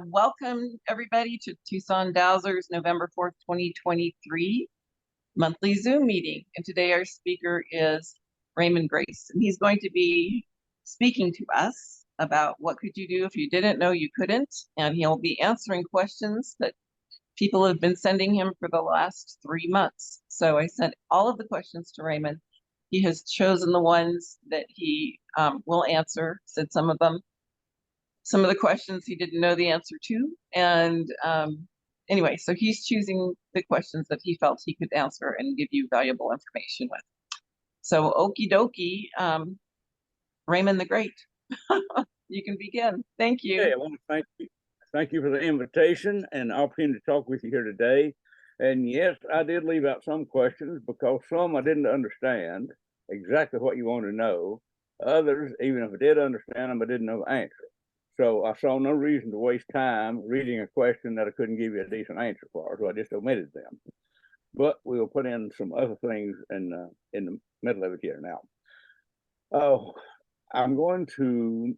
Welcome everybody to Tucson Dowsers November 4th, 2023 monthly Zoom meeting. And today our speaker is Raymon Grace, and he's going to be speaking to us about what could you do if you didn't know you couldn't. And he'll be answering questions that people have been sending him for the last 3 months. So I sent all of the questions to Raymon. He has chosen the ones that he will answer, said some of the questions he didn't know the answer to. And anyway, so he's choosing the questions that he felt he could answer and give you valuable information with. So okie dokie, Raymon the Great, you can begin. Thank you. Hey, I want to thank you. Thank you for the invitation and the opportunity to talk with you here today. And yes, I did leave out some questions because some I didn't understand exactly what you want to know. Others, even if I did understand them, I didn't know the answer. So I saw no reason to waste time reading a question that I couldn't give you a decent answer for, so I just omitted them. But we'll put in some other things in the middle of it here now. I'm going to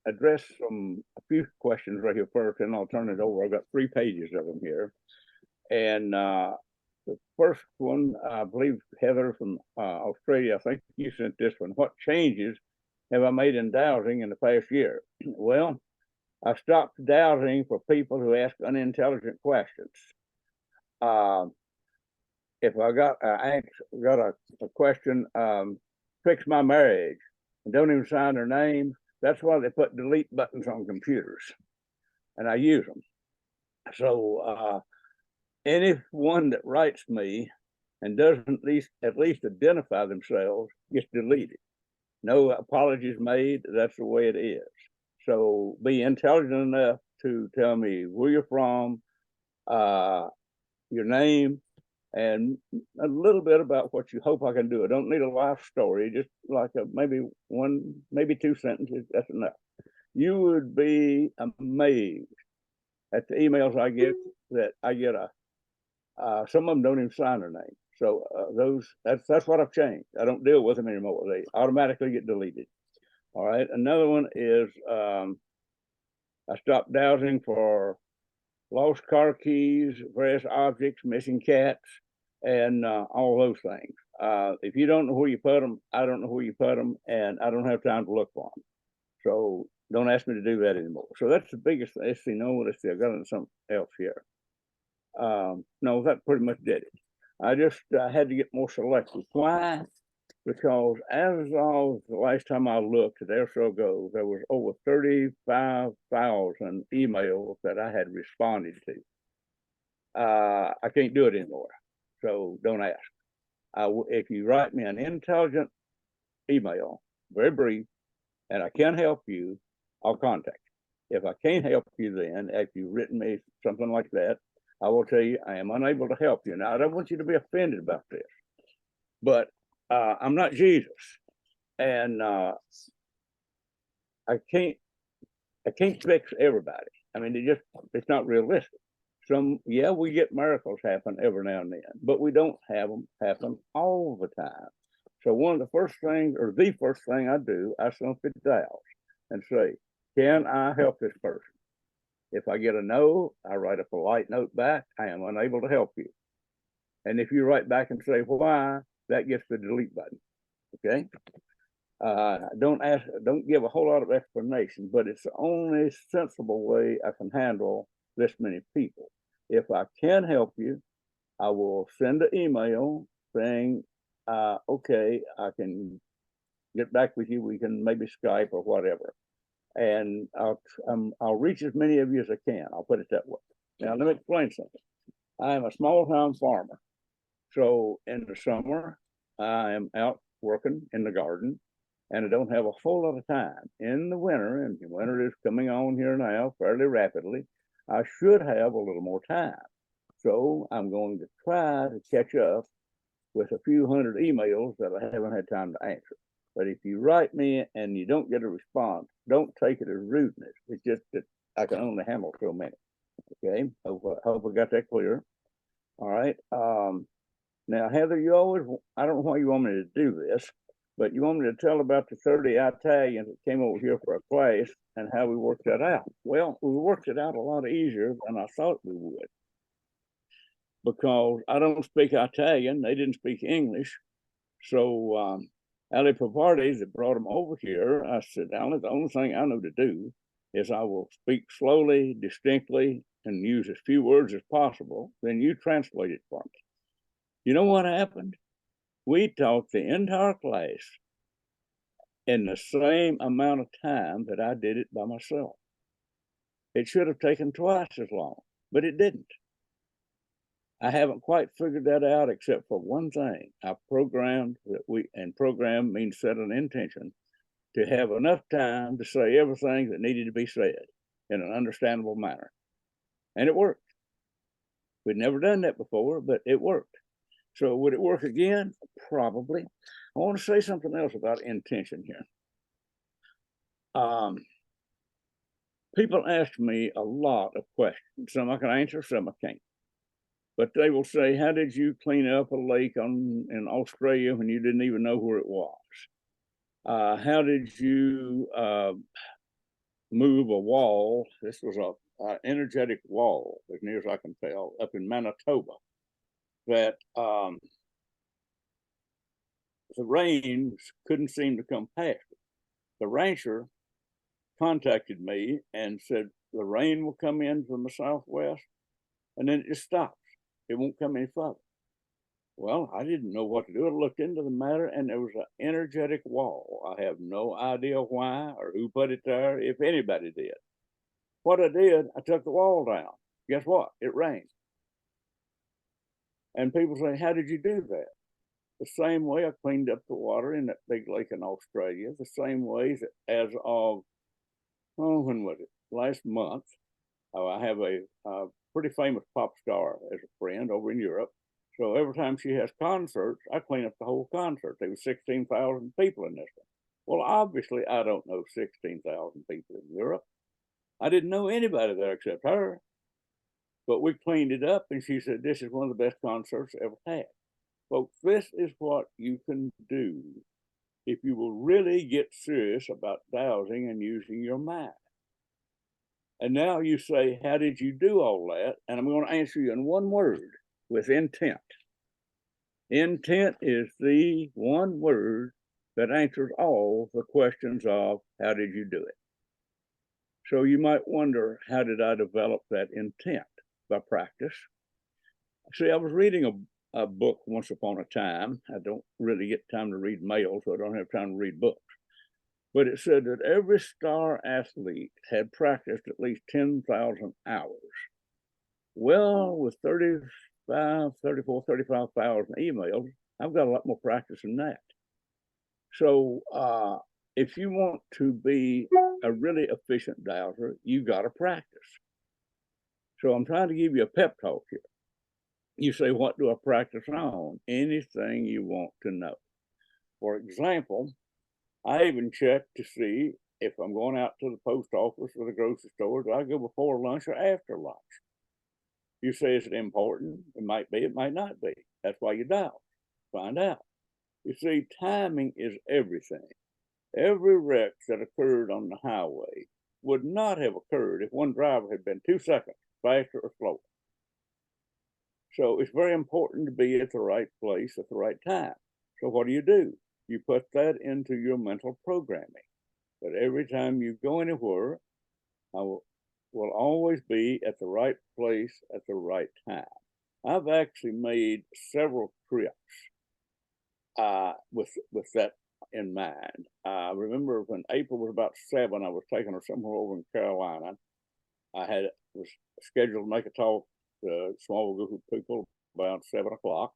address a few questions right here first, and I'll turn it over. I've got 3 pages of them here. And the first one, I believe Heather from Australia, I think you sent this one. What changes have I made in dowsing in the past year? Well, I stopped dowsing for people who ask unintelligent questions. If I got a question, fix my marriage, and don't even sign their name, that's why they put delete buttons on computers, and I use them. So anyone that writes me and doesn't at least identify themselves gets deleted. No apologies made. That's the way it is. So be intelligent enough to tell me where you're from, your name, and a little bit about what you hope I can do. I don't need a life story, just like maybe 2 sentences. That's enough. You would be amazed at the emails I get some of them don't even sign their name. So that's what I've changed. I don't deal with them anymore. They automatically get deleted. All right. Another one is I stopped dowsing for lost car keys, various objects, missing cats, and all those things. If you don't know where you put them, I don't know where you put them, and I don't have time to look for them. So don't ask me to do that anymore. So that's the biggest thing. Let's see, I got into something else here. No, that pretty much did it. I just had to get more selective. Why? Because as of the last time I looked a day or so ago, there was over 35,000 emails that I had responded to. I can't do it anymore, so don't ask. If you write me an intelligent email, very brief, and I can help you, I'll contact you. If I can't help you, then if you've written me something like that, I will tell you I am unable to help you. Now, I don't want you to be offended about this, but I'm not Jesus, and I can't fix everybody. I mean, it's not realistic. We get miracles happen every now and then, but we don't have them happen all the time. So one of the first things, or the first thing I do, I simply dial and say, can I help this person? If I get a no, I write a polite note back. I am unable to help you. And if you write back and say why, that gets the delete button. Okay. Don't give a whole lot of explanation, but it's the only sensible way I can handle this many people. If I can help you, I will send an email saying, okay, I can get back with you. We can maybe Skype or whatever. And I'll reach as many of you as I can. I'll put it that way. Now, let me explain something. I am a small town farmer. So in the summer, I am out working in the garden, and I don't have a whole lot of time. In the winter, and the winter is coming on here now fairly rapidly, I should have a little more time. So I'm going to try to catch up with a few hundred emails that I haven't had time to answer. But if you write me and you don't get a response, don't take it as rudeness. It's just that I can only handle so many. Okay, hope I got that clear. All right. Now, Heather, I don't know why you want me to do this, But you want me to tell about the 30 Italians that came over here for a class and how we worked that out? Well, we worked it out a lot easier than I thought we would, because I don't speak Italian. They didn't speak English. So Ali Pavardes that brought them over here, I said, Alan, the only thing I know to do is I will speak slowly, distinctly, and use as few words as possible. Then you translate it for me. You know what happened? We taught the entire class in the same amount of time that I did it by myself. It should have taken twice as long, but it didn't. I haven't quite figured that out, except for one thing. I programmed and program means set an intention to have enough time to say everything that needed to be said in an understandable manner. And it worked. We'd never done that before, but it worked. So would it work again? Probably. I want to say something else about intention here. People ask me a lot of questions. Some I can answer, some I can't. But they will say, how did you clean up a lake in Australia when you didn't even know where it was? How did you move a wall? This was an energetic wall, as near as I can tell, up in Manitoba, that the rains couldn't seem to come past it. The rancher contacted me and said, the rain will come in from the southwest, and then it just stops. It won't come any further. Well, I didn't know what to do. I looked into the matter, and there was an energetic wall. I have no idea why or who put it there, if anybody did. What I did, I took the wall down. Guess what? It rained. And people say, how did you do that? The same way I cleaned up the water in that big lake in Australia, the same way as of, when was it? Last month. I have a pretty famous pop star as a friend over in Europe. So every time she has concerts, I clean up the whole concert. There was 16,000 people in this one. Well, obviously, I don't know 16,000 people in Europe. I didn't know anybody there except her. But we cleaned it up, and she said, this is one of the best concerts I ever had. Folks, this is what you can do if you will really get serious about dowsing and using your mind. And now you say, how did you do all that? And I'm going to answer you in one word, with intent. Intent is the one word that answers all the questions of how did you do it? So you might wonder, how did I develop that intent? By practice. See, I was reading a book once upon a time. I don't really get time to read mail, so I don't have time to read books. But it said that every star athlete had practiced at least 10,000 hours. Well, with 35,000 emails, I've got a lot more practice than that. So if you want to be a really efficient dowser, you got to practice. So I'm trying to give you a pep talk here. You say, what do I practice on? Anything you want to know. For example, I even check to see if I'm going out to the post office or the grocery store, do I go before lunch or after lunch? You say, is it important? It might be, it might not be. That's why you dial. Find out. You see, timing is everything. Every wreck that occurred on the highway would not have occurred if one driver had been 2 seconds faster or slower. So it's very important to be at the right place at the right time. So what do? You put that into your mental programming, that every time you go anywhere, I will always be at the right place at the right time. I've actually made several trips with that in mind. I remember when April was about 7, I was taking her somewhere over in Carolina. I was scheduled to make a talk to a small group of people about 7 o'clock.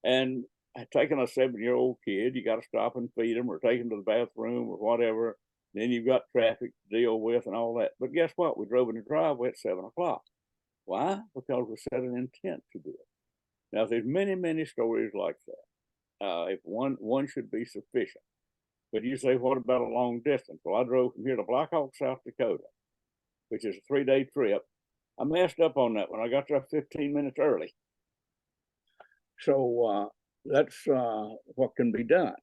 And I taken a 7-year-old kid, you got to stop and feed them or take them to the bathroom or whatever. Then you've got traffic to deal with and all that. But guess what? We drove in the driveway at 7 o'clock. Why? Because we set an intent to do it. Now, there's many, many stories like that. If one should be sufficient. But you say, what about a long distance? Well, I drove from here to Black Hawk, South Dakota, which is a 3-day trip. I messed up on that one. I got there 15 minutes early. So that's what can be done.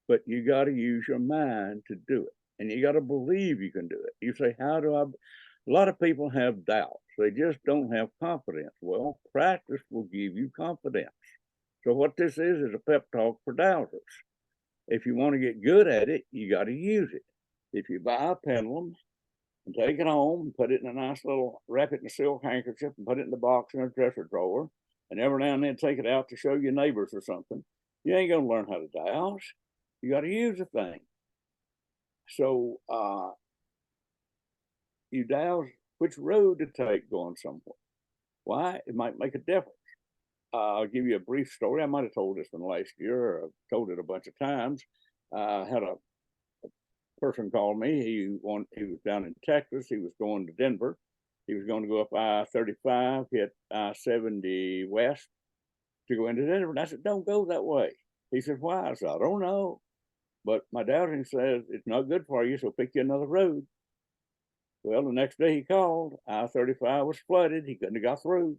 but you got to use your mind to do it. And you got to believe you can do it. You say, how do I? A lot of people have doubts. They just don't have confidence. Well, practice will give you confidence. So what this is a pep talk for dowsers. If you want to get good at it, you got to use it. If you buy a pendulum and take it home and put it in a nice little, wrap it in a silk handkerchief and put it in the box in a dresser drawer, and every now and then take it out to show your neighbors or something, you ain't going to learn how to dowse. You got to use the thing. So you dowse which road to take going somewhere. Why? It might make a difference. I'll give you a brief story. I might have told this one last year, or I've told it a bunch of times. I had a person call me. He was down in Texas. He was going to Denver. He was going to go up I-35, hit I-70 west to go into Denver. And I said, don't go that way. He said, why? I said, I don't know. But my dowsing says it's not good for you, so pick you another road. Well, the next day he called. I-35 was flooded. He couldn't have got through.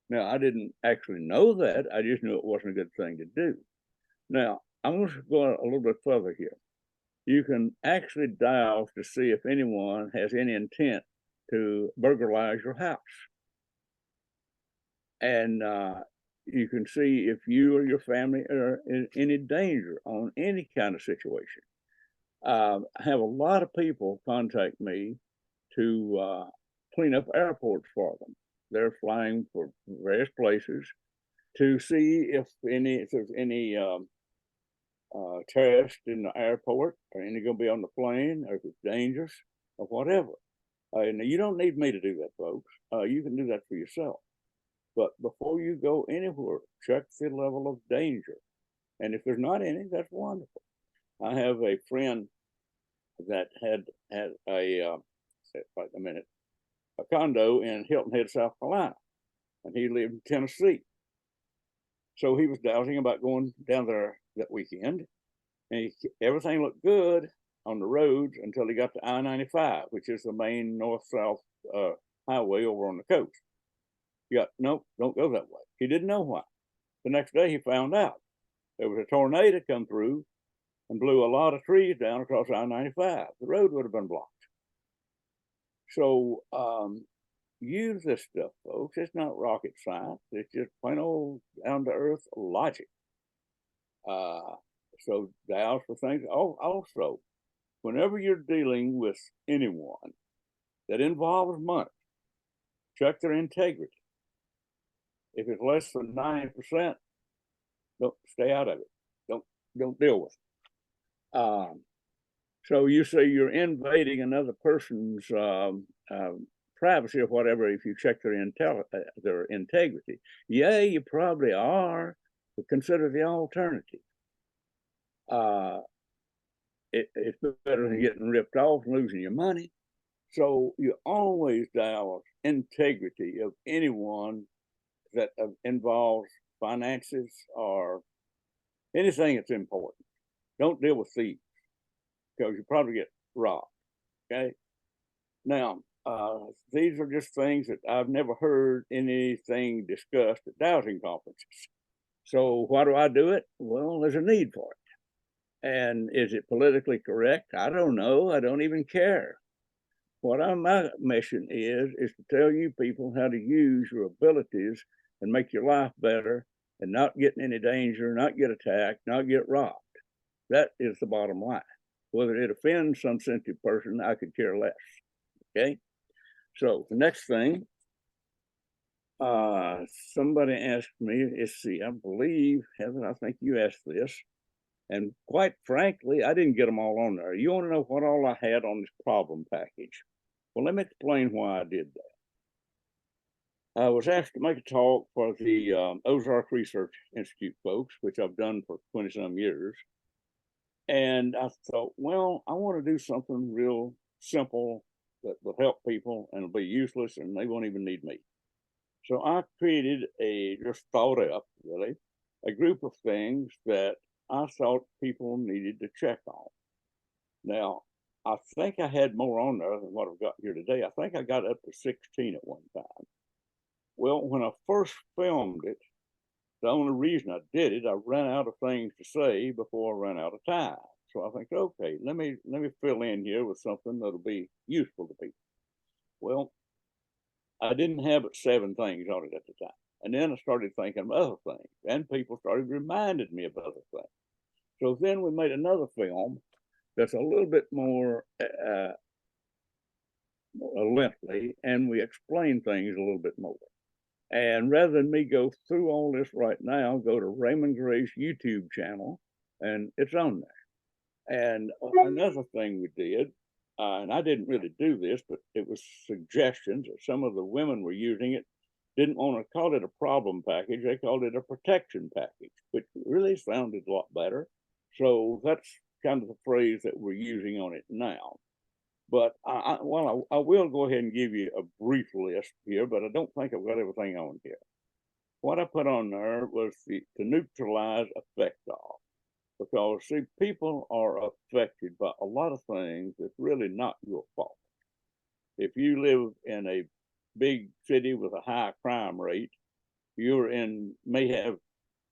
Now, I didn't actually know that. I just knew it wasn't a good thing to do. Now, I'm going to go a little bit further here. You can actually dial to see if anyone has any intent to burglarize your house. And you can see if you or your family are in any danger on any kind of situation. I have a lot of people contact me to clean up airports for them. They're flying for various places to see if there's any terrorists in the airport, or any going to be on the plane, or if it's dangerous, or whatever. And you don't need me to do that, folks. You can do that for yourself. But before you go anywhere, check the level of danger. And if there's not any, that's wonderful. I have a friend that had a condo in Hilton Head, South Carolina, and he lived in Tennessee. So he was dowsing about going down there that weekend, and everything looked good on the roads until he got to I-95, which is the main north-south highway over on the coast. He got, nope, don't go that way. He didn't know why. The next day he found out. There was a tornado come through and blew a lot of trees down across I-95. The road would have been blocked. So use this stuff, folks. It's not rocket science. It's just plain old down-to-earth logic. So dowse for things. Also, whenever you're dealing with anyone that involves money, check their integrity. If it's less than 90%, don't stay out of it. Don't deal with it. So you say you're invading another person's privacy or whatever if you check their integrity. Yeah, you probably are, but consider the alternative. It's better than getting ripped off and losing your money. So you always dial integrity of anyone that involves finances or anything that's important. Don't deal with thieves, because you probably get robbed. Okay. Now, these are just things that I've never heard anything discussed at dowsing conferences. So why do I do it? Well, there's a need for it. And is it politically correct? I don't know. I don't even care. What my mission is to tell you people how to use your abilities and make your life better and not get in any danger, not get attacked, not get robbed. That is the bottom line. Whether it offends some sensitive person, I could care less. Okay. So the next thing, somebody asked me, I believe, Heather, I think you asked this. And quite frankly, I didn't get them all on there. You want to know what all I had on this problem package? Well, let me explain why I did that. I was asked to make a talk for the Ozark Research Institute folks, which I've done for 20-some years. And I thought, well, I want to do something real simple that will help people and it'll be useless and they won't even need me. So I created just thought up, really, a group of things that I thought people needed to check on. Now, I think I had more on there than what I've got here today. I think I got up to 16 at one time. Well, when I first filmed it, The only reason I did it, I ran out of things to say before I ran out of time. So I think, okay, let me fill in here with something that'll be useful to people. Well, I didn't have but 7 things on it at the time. And then I started thinking of other things, and people started reminding me of other things. So then we made another film that's a little bit more lengthy, and we explain things a little bit more. And rather than me go through all this right now, go to Raymon Grace YouTube channel, and it's on there. And another thing we did, and I didn't really do this, but it was suggestions that some of the women were using it, didn't want to call it a problem package. They called it a protection package, which really sounded a lot better. So that's kind of the phrase that we're using on it now. But I will go ahead and give you a brief list here, but I don't think I've got everything on here. What I put on there was to neutralize effect off. Because, see, people are affected by a lot of things that's really not your fault. If you live in a big city with a high crime rate, may have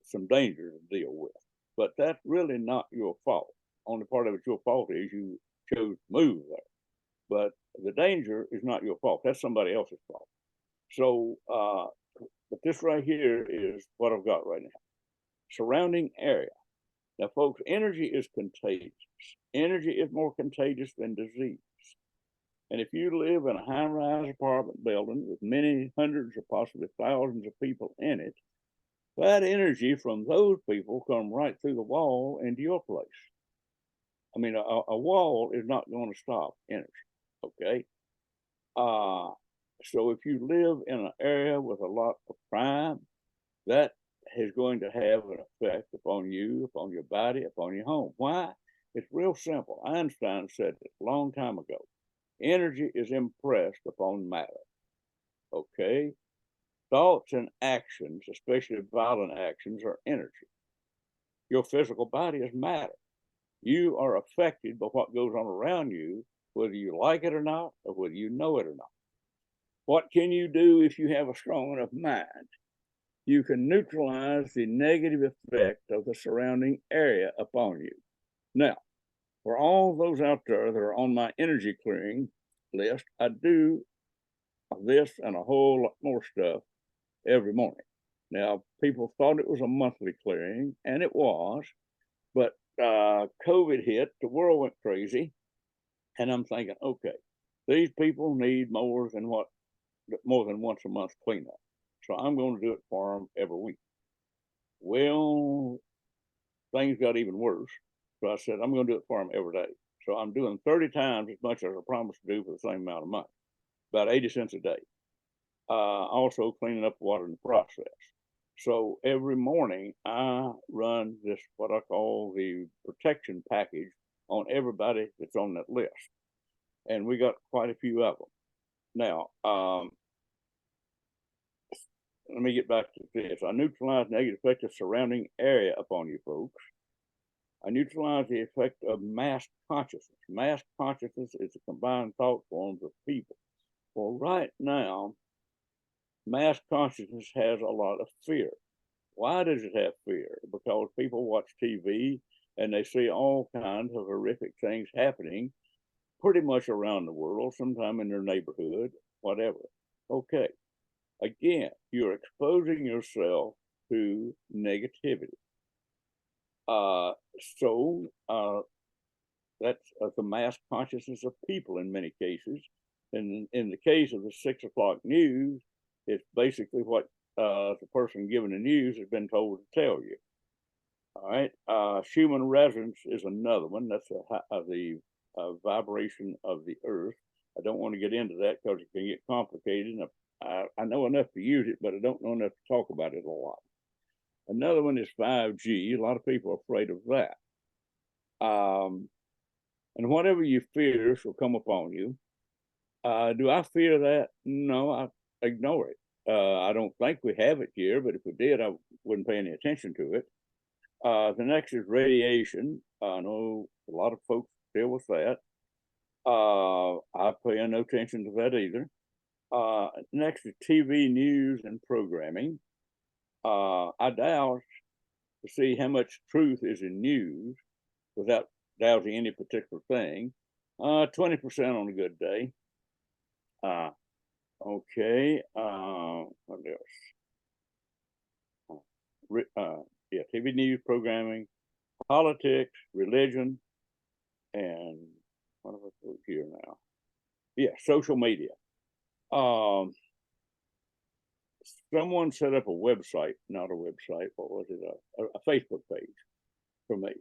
some danger to deal with. But that's really not your fault. Only part of it's your fault is you chose to move there. But the danger is not your fault. That's somebody else's fault. So, but this right here is what I've got right now. Surrounding area. Now, folks, energy is contagious. Energy is more contagious than disease. And if you live in a high-rise apartment building with many hundreds or possibly thousands of people in it, that energy from those people come right through the wall into your place. I mean, a wall is not going to stop energy, okay? So if you live in an area with a lot of crime, that is going to have an effect upon you, upon your body, upon your home. Why? It's real simple. Einstein said it a long time ago. Energy is impressed upon matter. Okay? Thoughts and actions, especially violent actions, are energy. Your physical body is matter. You are affected by what goes on around you, whether you like it or not, or whether you know it or not. What can you do if you have a strong enough mind? You can neutralize the negative effect of the surrounding area upon you. Now, for all those out there that are on my energy clearing list, I do this and a whole lot more stuff every morning. Now, people thought it was a monthly clearing, and it was, but COVID hit, the world went crazy, and I'm thinking, okay, these people need more than once a month cleanup. So I'm going to do it for them every week. Well, things got even worse. So I said, I'm going to do it for them every day. So I'm doing 30 times as much as I promised to do for the same amount of money, about 80 cents a day. Also cleaning up water in the process. So every morning I run this, what I call the protection package, on everybody that's on that list. And we got quite a few of them. Now, let me get back to this. I neutralize negative effect of surrounding area upon you folks. I neutralize the effect of mass consciousness. Mass consciousness is the combined thought forms of people. Well, right now, mass consciousness has a lot of fear. Why does it have fear? Because people watch TV and they see all kinds of horrific things happening pretty much around the world, sometime in their neighborhood, whatever. Okay. Again, you're exposing yourself to negativity. That's the mass consciousness of people in many cases. And in the case of the 6 o'clock news, it's basically what the person giving the news has been told to tell you. All right. Human resonance is another one. That's the vibration of the earth. I don't want to get into that because it can get complicated. I know enough to use it, but I don't know enough to talk about it a lot. Another one is 5G. A lot of people are afraid of that. And whatever you fear shall come upon you. Do I fear that? No, I ignore it. I don't think we have it here, but if we did, I wouldn't pay any attention to it. The next is radiation. I know a lot of folks deal with that. I pay no attention to that either. Next is TV news and programming. I doused to see how much truth is in news without dowsing any particular thing. 20% on a good day. Okay. What else? Yeah, TV news programming, politics, religion, and what have I put here now? Yeah, social media. Someone set up a website, not a website, what was it? A Facebook page for me.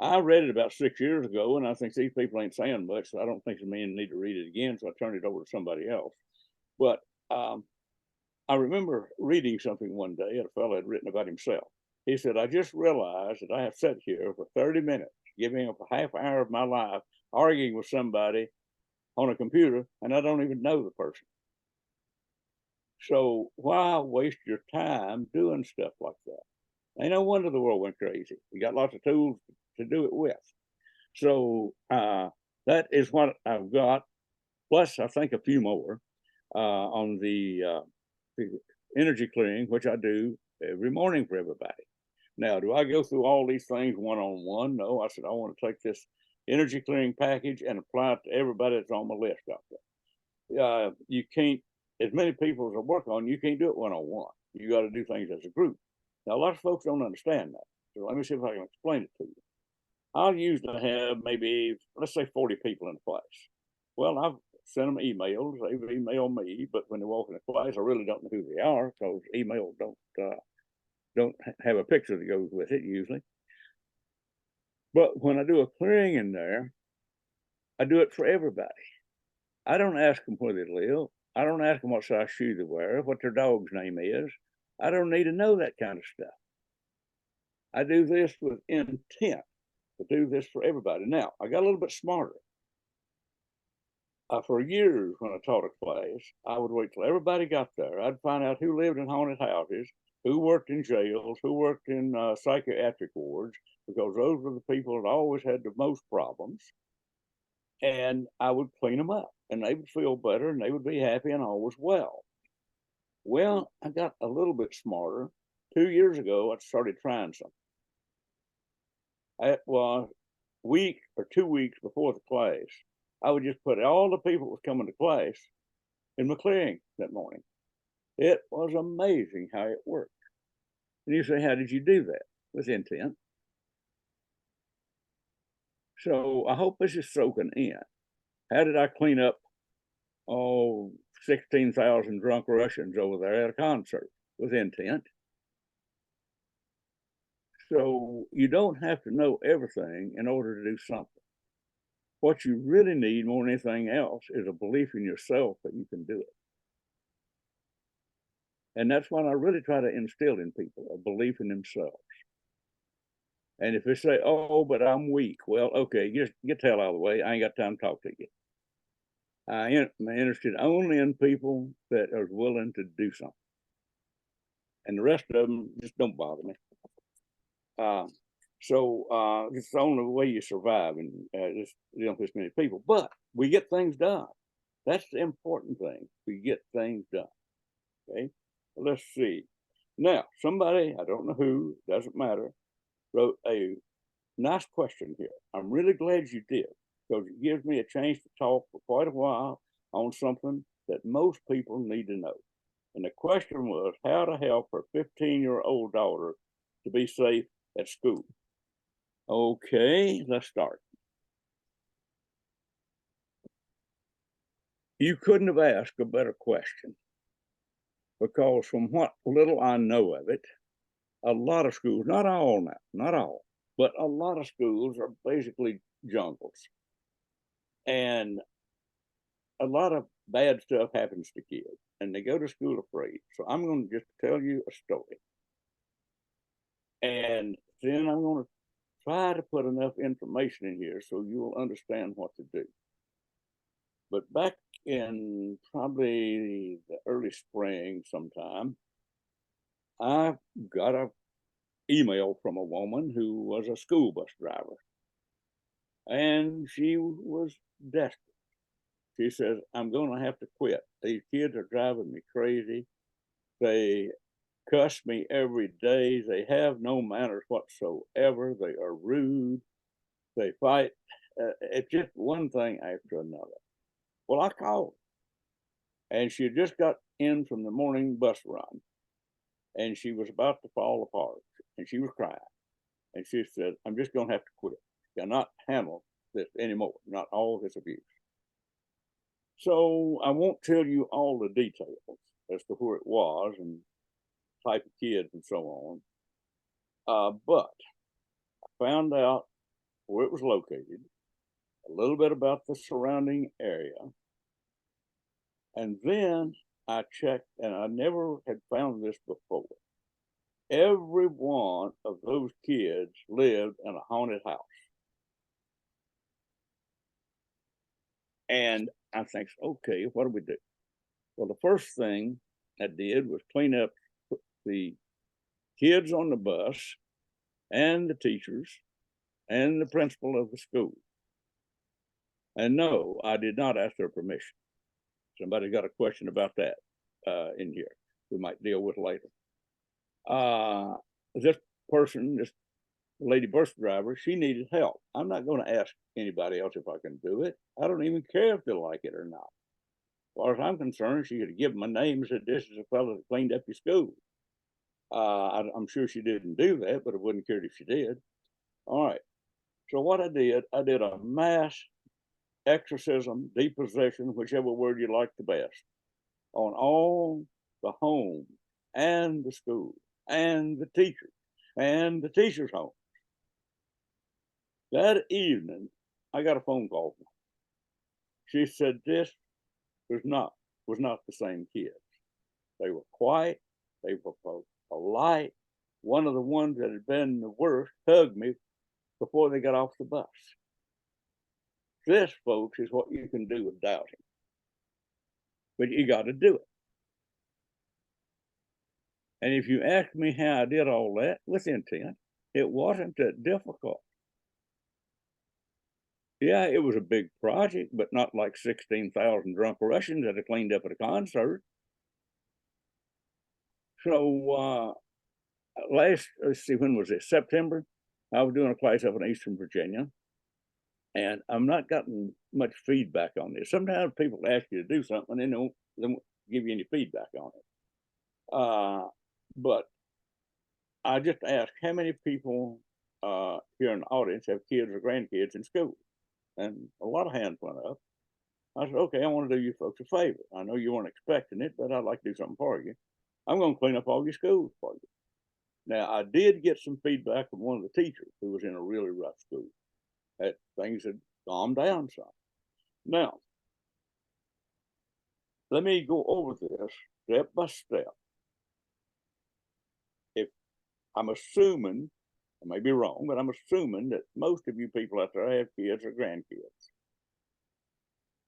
I read it about 6 years ago, and I think these people ain't saying much, so I don't think the men need to read it again, so I turned it over to somebody else. But I remember reading something one day, and a fellow had written about himself. He said, I just realized that I have sat here for 30 minutes, giving up a half hour of my life, arguing with somebody on a computer, and I don't even know the person. So why waste your time doing stuff like that? Ain't no wonder the world went crazy. You got lots of tools to do it with. So that is what I've got. Plus, I think a few more on the energy clearing, which I do every morning for everybody. Now, do I go through all these things one-on-one? No, I said, I want to take this energy clearing package and apply it to everybody that's on my list out there. You can't, as many people as I work on, you can't do it one-on-one. You got to do things as a group. Now, a lot of folks don't understand that. So let me see if I can explain it to you. I'll usually have maybe, let's say 40 people in a class. Well, I've sent them emails, they've emailed me, but when they walk in the class, I really don't know who they are because email don't have a picture that goes with it usually. But when I do a clearing in there, I do it for everybody. I don't ask them where they live. I don't ask them what size shoe they wear, what their dog's name is. I don't need to know that kind of stuff. I do this with intent to do this for everybody. Now, I got a little bit smarter. For years, when I taught a class, I would wait till everybody got there. I'd find out who lived in haunted houses, who worked in jails, who worked in psychiatric wards, because those were the people that always had the most problems. And I would clean them up, and they would feel better, and they would be happy, and all was well. Well, I got a little bit smarter. 2 years ago, I started trying something. It was a week or 2 weeks before the class. I would just put all the people that was coming to class in my clearing that morning. It was amazing how it worked. And you say, how did you do that? With intent. So I hope this is soaking in. How did I clean up 16,000 drunk Russians over there at a concert? With intent. So you don't have to know everything in order to do something. What you really need more than anything else is a belief in yourself that you can do it. And that's what I really try to instill in people, a belief in themselves. And if they say, oh, but I'm weak, well, okay, just get the hell out of the way. I ain't got time to talk to you. I am interested only in people that are willing to do something. And the rest of them just don't bother me. So it's the only way you survive and just dealing with this many people. But we get things done. That's the important thing. We get things done. Okay, let's see. Now, somebody, I don't know who, doesn't matter, wrote a nice question here. I'm really glad you did, because it gives me a chance to talk for quite a while on something that most people need to know. And the question was how to help her 15-year-old daughter to be safe at school. Okay, let's start. You couldn't have asked a better question, because from what little I know of it, a lot of schools, not all now, not all, but a lot of schools are basically jungles. And a lot of bad stuff happens to kids, and they go to school afraid. So I'm going to just tell you a story. And then I'm going to try to put enough information in here so you will understand what to do. But back in probably the early spring sometime, I got an email from a woman who was a school bus driver. And she was desperate. She says, I'm going to have to quit. These kids are driving me crazy. They cuss me every day. They have no manners whatsoever. They are rude. They fight. It's just one thing after another. Well, I called, and she had just got in from the morning bus run, and she was about to fall apart, and she was crying. And she said, I'm just going to have to quit. I cannot handle this anymore, not all this abuse. So I won't tell you all the details as to where it was and type of kids and so on. But I found out where it was located, a little bit about the surrounding area. And then I checked, and I never had found this before. Every one of those kids lived in a haunted house. And I think, okay, what do we do? Well, the first thing I did was clean up the kids on the bus and the teachers and the principal of the school. And no, I did not ask their permission. Somebody got a question about that in here. We might deal with later. This person, this lady bus driver, she needed help. I'm not going to ask anybody else if I can do it. I don't even care if they like it or not. As far as I'm concerned, she could have given my name and said, this is a fellow that cleaned up your school. I'm sure she didn't do that, but I wouldn't care if she did. All right. So what I did a mass exorcism, depossession, whichever word you like the best, on all the home and the school and the teachers and the teachers' home. That evening, I got a phone call. She said this was not the same kids. They were quiet. They were polite. One of the ones that had been the worst hugged me before they got off the bus. This, folks, is what you can do with dowsing. But you got to do it. And if you ask me how I did all that with intent, it wasn't that difficult. Yeah, it was a big project, but not like 16,000 drunk Russians that I cleaned up at a concert. So let's see, when was it? September. I was doing a class up in Eastern Virginia, and I'm not gotten much feedback on this. Sometimes people ask you to do something and they don't give you any feedback on it. But I just asked how many people here in the audience have kids or grandkids in school, and a lot of hands went up. I said, okay, I want to do you folks a favor. I know you weren't expecting it, but I'd like to do something for you. I'm going to clean up all your schools for you. Now, I did get some feedback from one of the teachers who was in a really rough school, that things had calmed down some. Now, let me go over this step by step. If I'm assuming, I may be wrong, but I'm assuming that most of you people out there have kids or grandkids.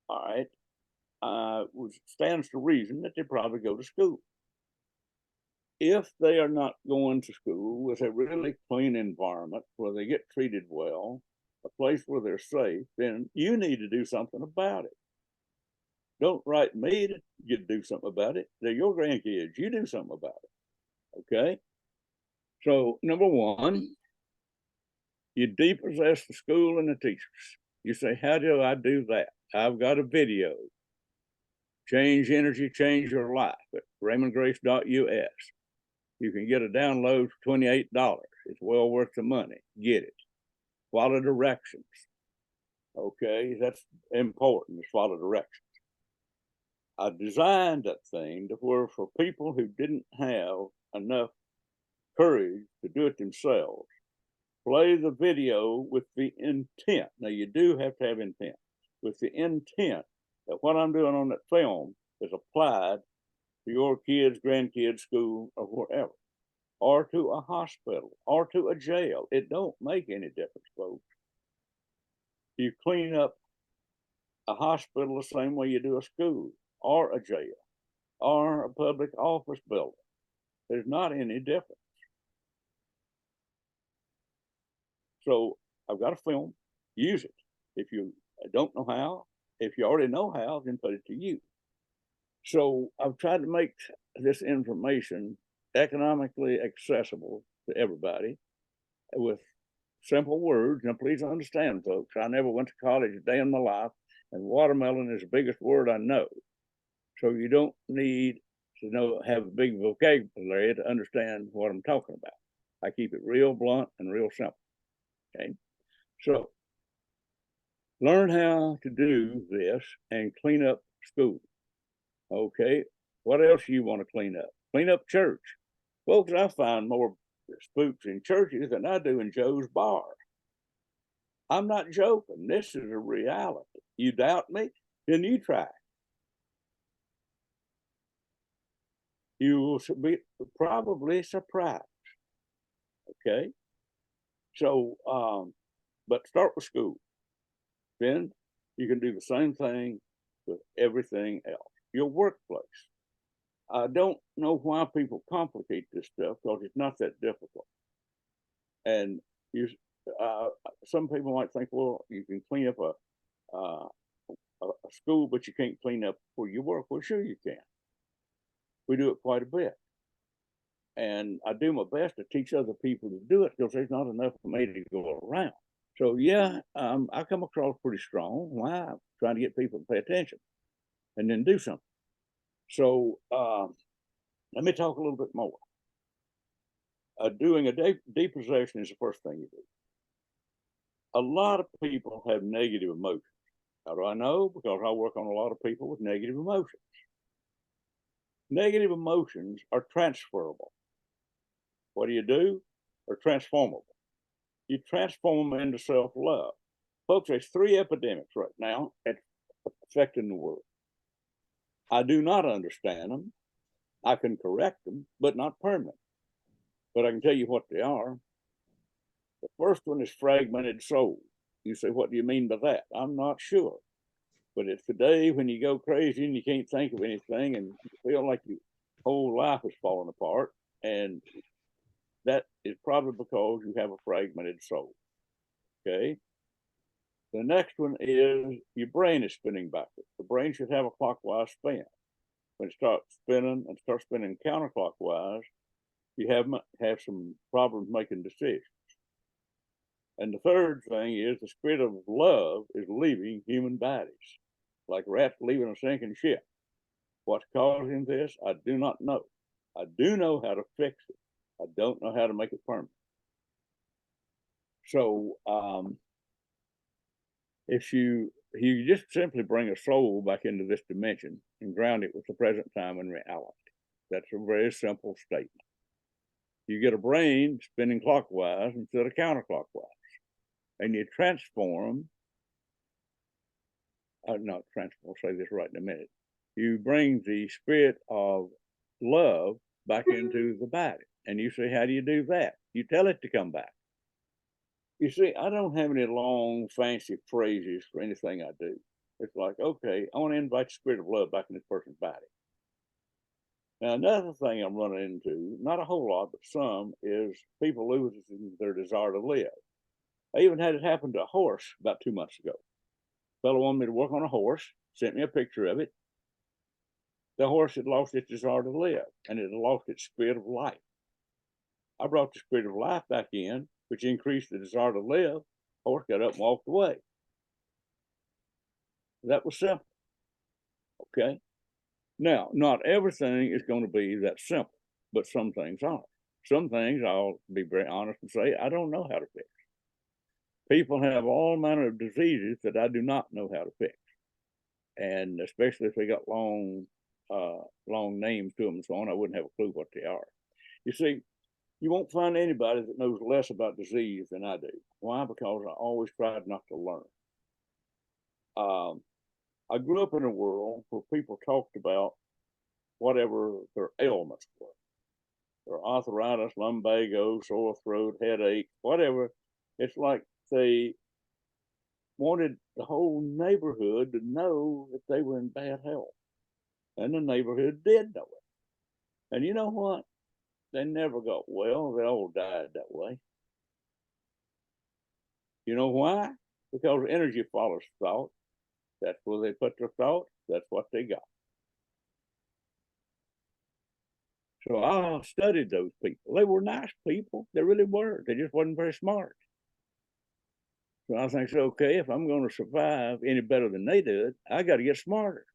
All right. Which stands to reason that they probably go to school. If they are not going to school with a really clean environment where they get treated well, a place where they're safe, then you need to do something about it. Don't write me to do something about it. They're your grandkids. You do something about it. Okay? So, number one, you depossess the school and the teachers. You say, how do I do that? I've got a video. Change energy, change your life at RaymondGrace.us. You can get a download for $28. It's well worth the money. Get it. Follow directions. Okay, that's important, is follow directions. I designed that thing to where for people who didn't have enough courage to do it themselves, play the video with the intent. Now, you do have to have intent. With the intent that what I'm doing on that film is applied to your kids, grandkids, school, or wherever, or to a hospital, or to a jail. It don't make any difference, folks. You clean up a hospital the same way you do a school, or a jail, or a public office building. There's not any difference. So I've got a film, use it. If you don't know how, if you already know how, then put it to use. So I've tried to make this information economically accessible to everybody with simple words. Now, please understand, folks, I never went to college a day in my life, and watermelon is the biggest word I know. So you don't need to have a big vocabulary to understand what I'm talking about. I keep it real blunt and real simple. Okay, so learn how to do this and clean up school. Okay, what else you want to clean up? Clean up church. Folks, I find more spooks in churches than I do in Joe's bar. I'm not joking. This is a reality. You doubt me? Then you try. You will be probably surprised. Okay, so but start with school. Then you can do the same thing with everything else. Your workplace. I don't know why people complicate this stuff, because it's not that difficult. And some people might think, well, you can clean up a school, but you can't clean up where you work. Well, sure you can. We do it quite a bit. And I do my best to teach other people to do it, because there's not enough for me to go around. So yeah, I come across pretty strong. Why? I'm trying to get people to pay attention and then do something. So let me talk a little bit more. Doing a depossession is the first thing you do. A lot of people have negative emotions. How do I know? Because I work on a lot of people with negative emotions. Negative emotions are transferable. What do? They're transformable. You transform them into self-love. Folks, there's 3 epidemics right now affecting the world. I do not understand them. I can correct them, but not permanent. But I can tell you what they are. The first one is fragmented soul. You say, what do you mean by that? I'm not sure. But it's the day when you go crazy and you can't think of anything and you feel like your whole life is falling apart. And that is probably because you have a fragmented soul. Okay. The next one is your brain is spinning backwards. The brain should have a clockwise spin. When it starts spinning counterclockwise, you have some problems making decisions. And the third thing is the spirit of love is leaving human bodies, like rats leaving a sinking ship. What's causing this? I do not know. I do know how to fix it. I don't know how to make it permanent. So if you just simply bring a soul back into this dimension and ground it with the present time and reality. That's a very simple statement. You get a brain spinning clockwise instead of counterclockwise, and you transform. Not transform. I'll say this right in a minute. You bring the spirit of love back into the body, and you say, how do you do that? You tell it to come back. You see, I don't have any long, fancy phrases for anything I do. It's like, okay, I want to invite the spirit of love back in this person's body. Now, another thing I'm running into, not a whole lot, but some, is people losing their desire to live. I even had it happen to a horse about 2 months ago. A fellow wanted me to work on a horse, sent me a picture of it. The horse had lost its desire to live, and it had lost its spirit of life. I brought the spirit of life back in, which increased the desire to live. Horse got up and walked away. That was simple. Okay. Now, not everything is going to be that simple, but some things are. Some things, I'll be very honest and say, I don't know how to fix. People have all manner of diseases that I do not know how to fix. And especially if they got long names to them and so on, I wouldn't have a clue what they are. You see, you won't find anybody that knows less about disease than I do. Why? Because I always tried not to learn. I grew up in a world where people talked about whatever their ailments were. Their arthritis, lumbago, sore throat, headache, whatever. It's like they wanted the whole neighborhood to know that they were in bad health. And the neighborhood did know it. And you know what? They never got well. They all died that way. You know why? Because energy follows thought. That's where they put their thought. That's what they got. So I studied those people. They were nice people. They really were. They just wasn't very smart. So I think, okay, if I'm going to survive any better than they did, I got to get smarter.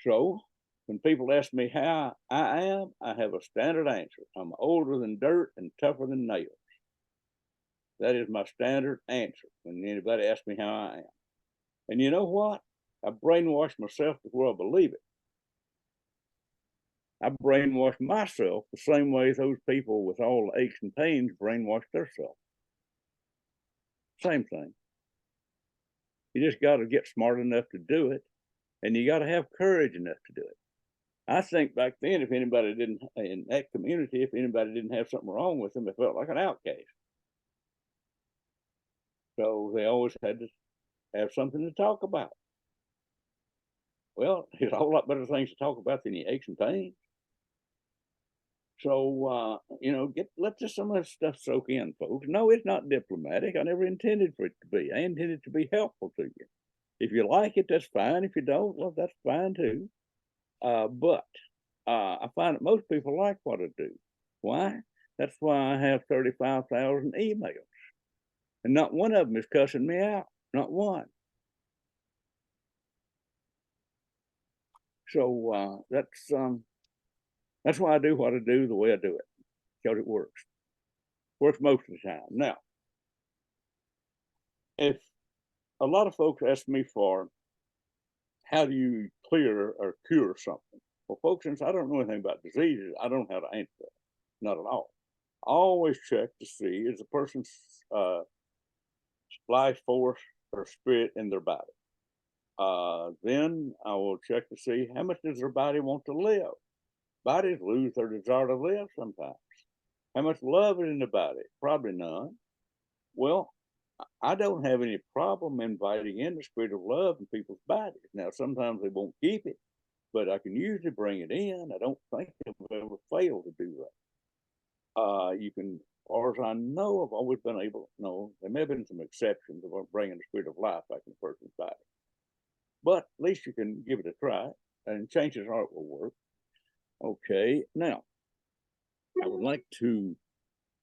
So when people ask me how I am, I have a standard answer. I'm older than dirt and tougher than nails. That is my standard answer when anybody asks me how I am. And you know what? I brainwashed myself before I believe it. I brainwashed myself the same way those people with all the aches and pains brainwashed themselves. Same thing. You just got to get smart enough to do it, and you got to have courage enough to do it. I think back then, if anybody didn't, in that community, if anybody didn't have something wrong with them, they felt like an outcast. So they always had to have something to talk about. Well, there's a whole lot better things to talk about than your aches and pains. So, let some of that stuff soak in, folks. No, it's not diplomatic. I never intended for it to be. I intended to be helpful to you. If you like it, that's fine. If you don't, well, that's fine too. But I find that most people like what I do. Why? That's why I have 35,000 emails. And not one of them is cussing me out. Not one. So that's why I do what I do the way I do it, because it works. Works most of the time. Now, if a lot of folks ask me for how do you clear or cure something, well, folks, since I don't know anything about diseases, I don't know how to answer that. Not at all. I always check to see is the person's life force or spirit in their body. Then I will check to see how much does their body want to live. Bodies lose their desire to live sometimes. How much love is in the body? Probably none. Well, I don't have any problem inviting in the spirit of love in people's bodies. Now, sometimes they won't keep it, but I can usually bring it in. I don't think I've ever failed to do that. You can, as far as I know, I've always been able, no, there may have been some exceptions of bringing the spirit of life back in a person's body. But at least you can give it a try, and chances are it will work. Okay, now, I would like to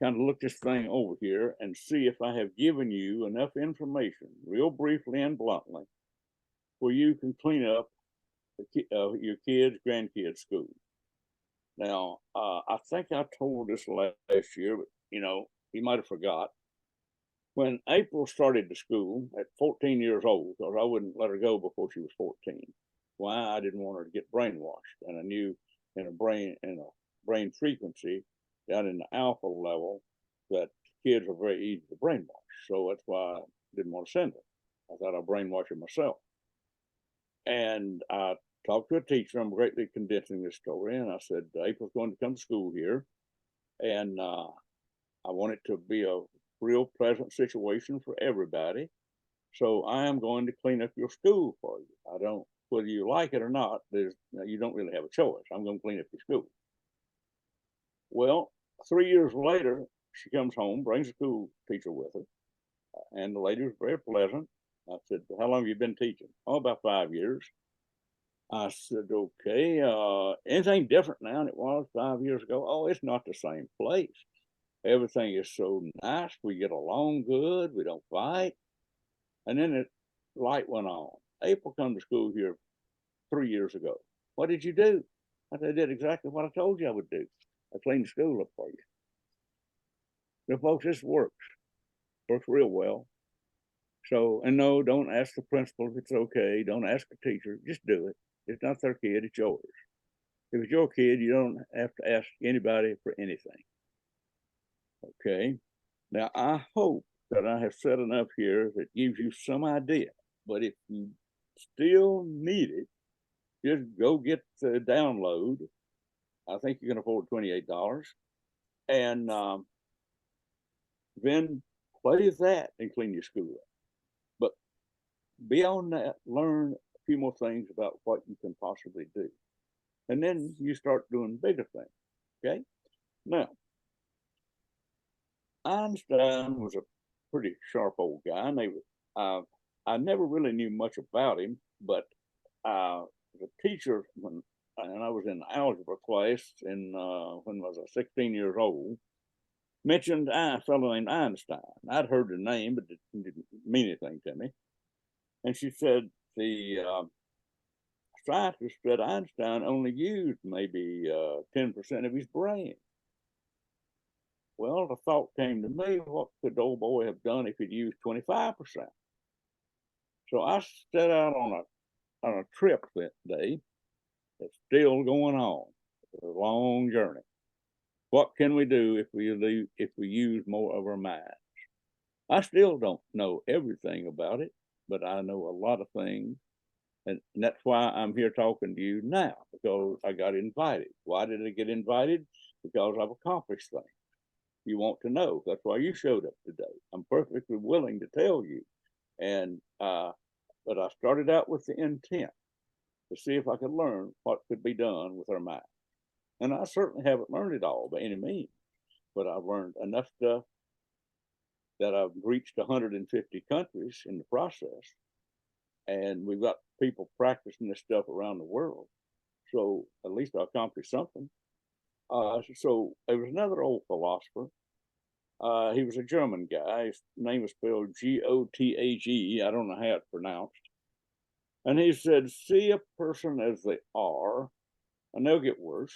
kind of look this thing over here and see if I have given you enough information, real briefly and bluntly, where you can clean up your kids' grandkids' school. Now, I think I told this last year, but you might have forgot. When April started to school at 14 years old, because I wouldn't let her go before she was 14. Why? I didn't want her to get brainwashed, and I knew in a brain frequency down in the alpha level that kids are very easy to brainwash. So that's why I didn't want to send her. I thought I'd brainwash her myself. And I talked to a teacher. I'm greatly condensing this story. And I said, April's going to come to school here. And I want it to be a real pleasant situation for everybody. So I am going to clean up your school for you. I don't, whether you like it or not, you don't really have a choice. I'm going to clean up your school. Well, 3 years later, she comes home, brings a school teacher with her, and the lady was very pleasant. I said, how long have you been teaching? Oh, about 5 years. I said, okay, anything different now than it was 5 years ago? Oh, it's not the same place. Everything is so nice. We get along good. We don't fight. And then the light went on. April come to school here 3 years ago. What did you do? I said, I did exactly what I told you I would do. I cleaned the school up for you. So, folks, this works real well. So, and no, don't ask the principal if it's okay. Don't ask the teacher. Just do it. It's not their kid, it's yours. If it's your kid, you don't have to ask anybody for anything. Okay. Now, I hope that I have said enough here that gives you some idea. But if you still need it, just go get the download. I think you can afford $28. And then play that and clean your school up. But beyond that, learn a few more things about what you can possibly do. And then you start doing bigger things. Okay. Now, Einstein was a pretty sharp old guy. And I never really knew much about him, but the teacher, when and I was in algebra class in when was I 16 years old, mentioned a fellow named Einstein. I'd heard the name, but it didn't mean anything to me. And she said the scientist said Einstein only used maybe 10% of his brain. Well, the thought came to me, what could the old boy have done if he'd used 25%? So I set out on a trip that day that's still going on. It's a long journey. What can we do if we use more of our minds? I still don't know everything about it, but I know a lot of things. And that's why I'm here talking to you now, because I got invited. Why did I get invited? Because I've accomplished things. You want to know. That's why you showed up today. I'm perfectly willing to tell you. And but I started out with the intent to see if I could learn what could be done with our mind. And I certainly haven't learned it all by any means, but I've learned enough stuff that I've reached 150 countries in the process. And we've got people practicing this stuff around the world. So at least I accomplished something. So there was another old philosopher. He was a German guy. His name was spelled Gottag. I don't know how it's pronounced. And he said, see a person as they are, and they'll get worse.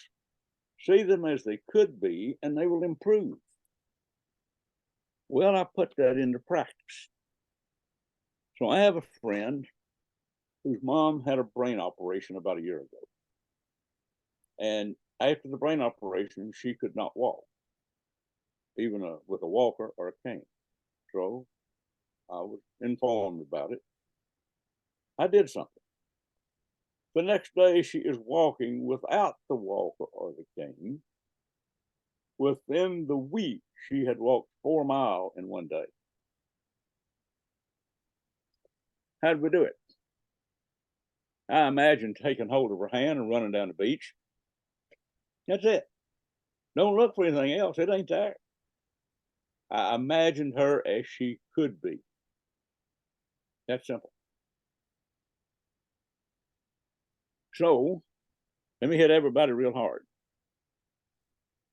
See them as they could be, and they will improve. Well, I put that into practice. So I have a friend whose mom had a brain operation about a year ago. And after the brain operation, she could not walk, even with a walker or a cane. So I was informed about it. I did something. The next day, she is walking without the walker or the cane. Within the week, she had walked 4 miles in one day. How did we do it? I imagine taking hold of her hand and running down the beach. That's it. Don't look for anything else. It ain't there. I imagined her as she could be. That's simple. So let me hit everybody real hard.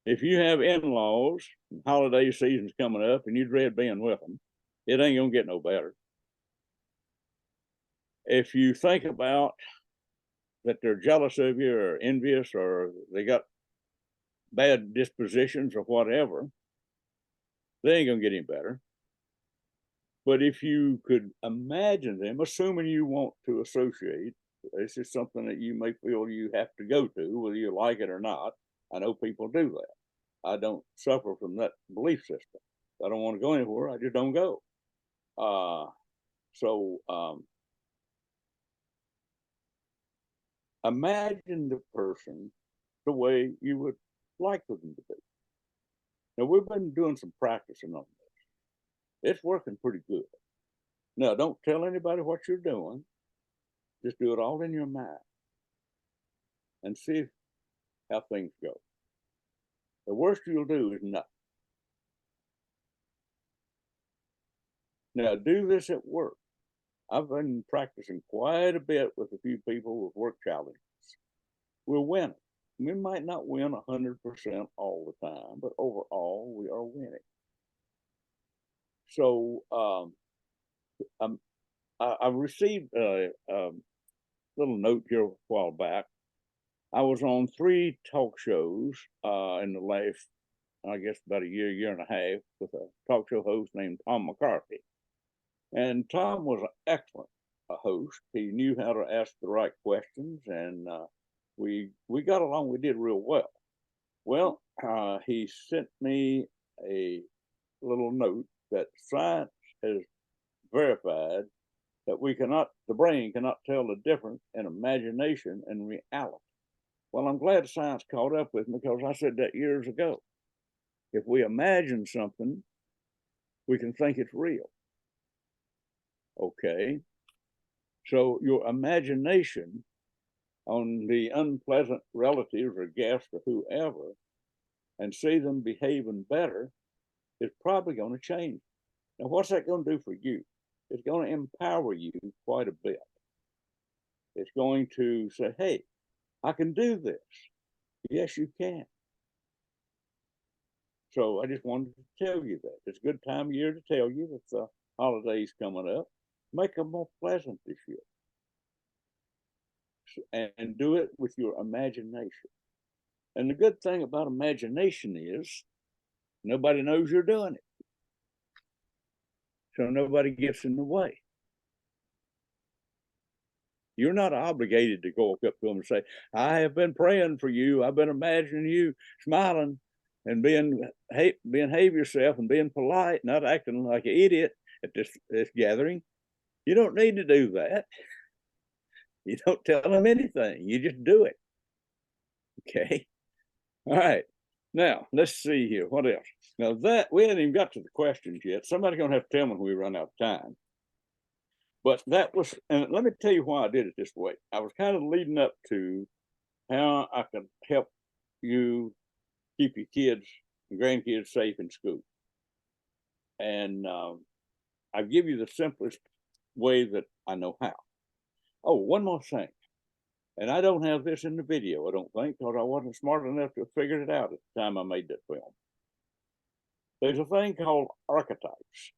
If you have in-laws, holiday season's coming up, and you dread being with them, it ain't gonna get no better. If you think about that they're jealous of you or envious or they got bad dispositions or whatever, they ain't gonna get any better. But if you could imagine them, assuming you want to associate, this is something that you may feel you have to go to, whether you like it or not. I know people do that. I don't suffer from that belief system. I don't want to go anywhere. I just don't go. Imagine the person the way you would like for them to be. Now, we've been doing some practicing on this. It's working pretty good. Now, don't tell anybody what you're doing. Just do it all in your mind and see how things go. The worst you'll do is nothing. Now, do this at work. I've been practicing quite a bit with a few people with work challenges. We're winning. We might not win 100% all the time, but overall, we are winning. So I received a little note here a while back. I was on 3 talk shows in the last, I guess, about a year and a half with a talk show host named Tom McCarthy. And Tom was an excellent host. He knew how to ask the right questions, and we got along. We did real well. Well, he sent me a little note that science has verified that the brain cannot tell the difference in imagination and reality. Well, I'm glad science caught up with me, because I said that years ago. If we imagine something, we can think it's real. Okay. So your imagination on the unpleasant relatives or guests or whoever, and see them behaving better, is probably going to change. Now, what's that going to do for you? It's going to empower you quite a bit. It's going to say, hey, I can do this. Yes, you can. So I just wanted to tell you that. It's a good time of year to tell you that the holidays coming up. Make them more pleasant this year. And do it with your imagination. And the good thing about imagination is nobody knows you're doing it. So nobody gets in the way. You're not obligated to go up to them and say, I have been praying for you. I've been imagining you smiling and behave yourself and being polite, not acting like an idiot at this gathering. You don't need to do that. You don't tell them anything. You just do it. Okay. All right. Now, let's see here. What else? Now that we hadn't even got to the questions yet. Somebody's going to have to tell me when we run out of time. But that was, and let me tell you why I did it this way. I was kind of leading up to how I could help you keep your kids and grandkids safe in school. And I give you the simplest way that I know how. Oh, one more thing. And I don't have this in the video, I don't think, because I wasn't smart enough to have figured it out at the time I made that film. There's a thing called archetypes.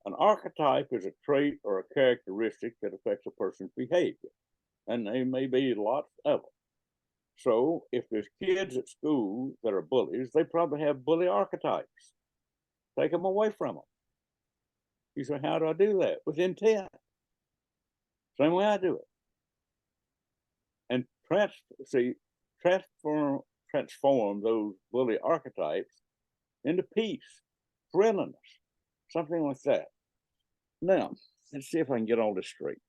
An archetype is a trait or a characteristic that affects a person's behavior, and there may be lots of them. So if there's kids at school that are bullies, they probably have bully archetypes. Take them away from them. You say, how do I do that? With intent. Same way I do it. And transform those bully archetypes into peace, friendliness, something like that. Now, let's see if I can get all this straight.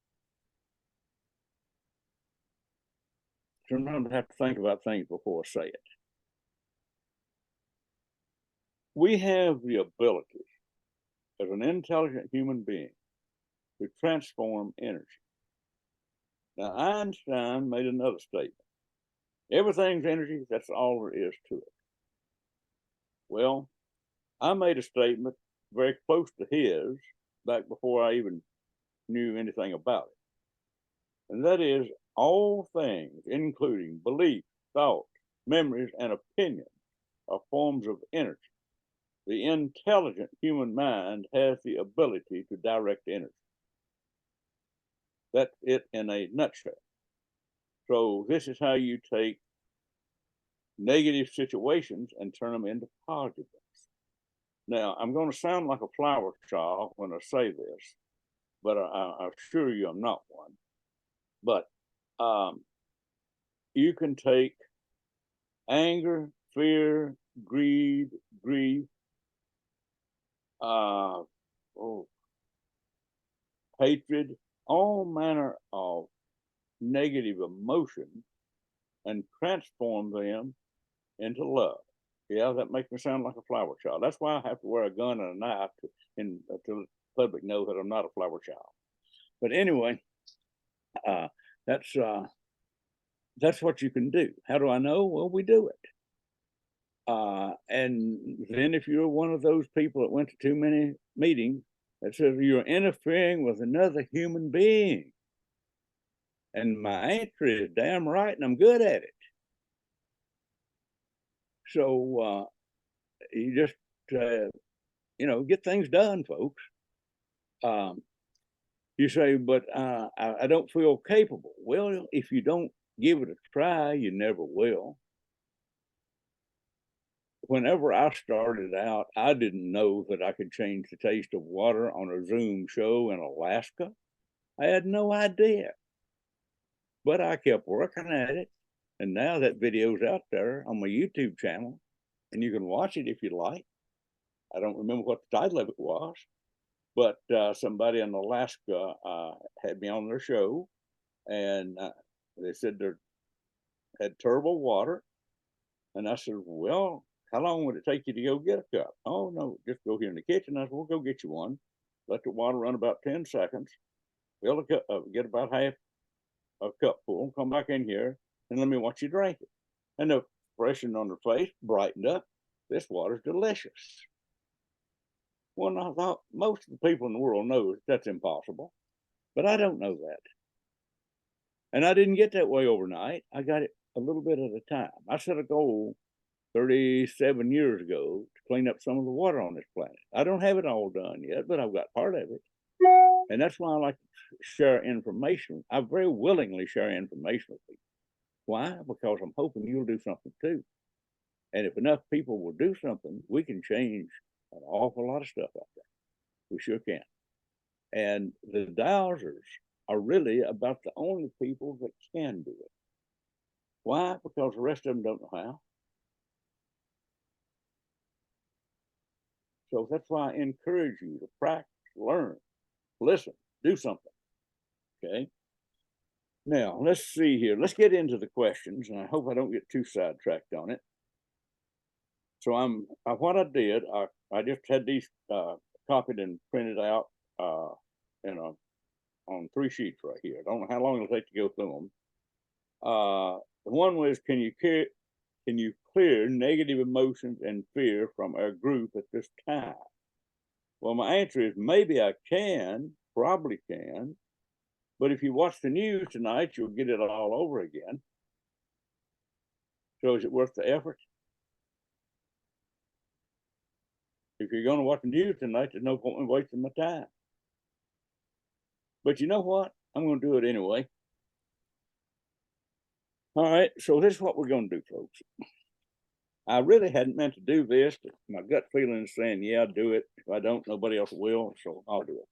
Sometimes I have to think about things before I say it. We have the ability as an intelligent human being to transform energy. Now, Einstein made another statement. Everything's energy, that's all there is to it. Well, I made a statement very close to his back before I even knew anything about it. And that is, all things, including belief, thought, memories, and opinions, are forms of energy. The intelligent human mind has the ability to direct energy. That's it in a nutshell. So this is how you take negative situations and turn them into positive ones. Now, I'm going to sound like a flower child when I say this, but I assure you I'm not one. But you can take anger, fear, greed, grief, hatred, all manner of negative emotions, and transform them into love. Yeah, that makes me sound like a flower child. That's why I have to wear a gun and a knife to let the public know that I'm not a flower child. But anyway, that's what you can do. How do I know? Well, we do it. And then if you're one of those people that went to too many meetings that says you're interfering with another human being, and my answer is damn right, and I'm good at it. So you just get things done, folks. You say, but I don't feel capable. Well, if you don't give it a try, you never will. Whenever I started out, I didn't know that I could change the taste of water on a Zoom show in Alaska. I had no idea. But I kept working at it. And now that video's out there on my YouTube channel, and you can watch it if you like. I don't remember what the title of it was, but somebody in Alaska had me on their show, and they said they had terrible water. And I said, well, how long would it take you to go get a cup? Oh, no, just go here in the kitchen. I said, we'll go get you one. Let the water run about 10 seconds. Fill a cup, get about half a cup full, come back in here, and let me watch you drink it. And the expression on their face brightened up. This water's delicious. Well, I thought most of the people in the world know that's impossible, but I don't know that. And I didn't get that way overnight. I got it a little bit at a time. I set a goal 37 years ago to clean up some of the water on this planet. I don't have it all done yet, but I've got part of it. And that's why I like to share information. I very willingly share information with people. Why? Because I'm hoping you'll do something too. And if enough people will do something, we can change an awful lot of stuff out there. We sure can. And the Dowsers are really about the only people that can do it. Why? Because the rest of them don't know how. So that's why I encourage you to practice, learn, listen, do something. Okay. Now, let's see here. Let's get into the questions, and I hope I don't get too sidetracked on it. So what I did, I just had these copied and printed out on 3 sheets right here. I don't know how long it'll take to go through them. The one was, can you clear negative emotions and fear from our group at this time? Well, my answer is maybe I can, probably can. But if you watch the news tonight, you'll get it all over again. So is it worth the effort? If you're going to watch the news tonight, there's no point in wasting my time. But you know what? I'm going to do it anyway. All right, so this is what we're going to do, folks. I really hadn't meant to do this, but my gut feeling is saying, yeah, do it. If I don't, nobody else will, so I'll do it.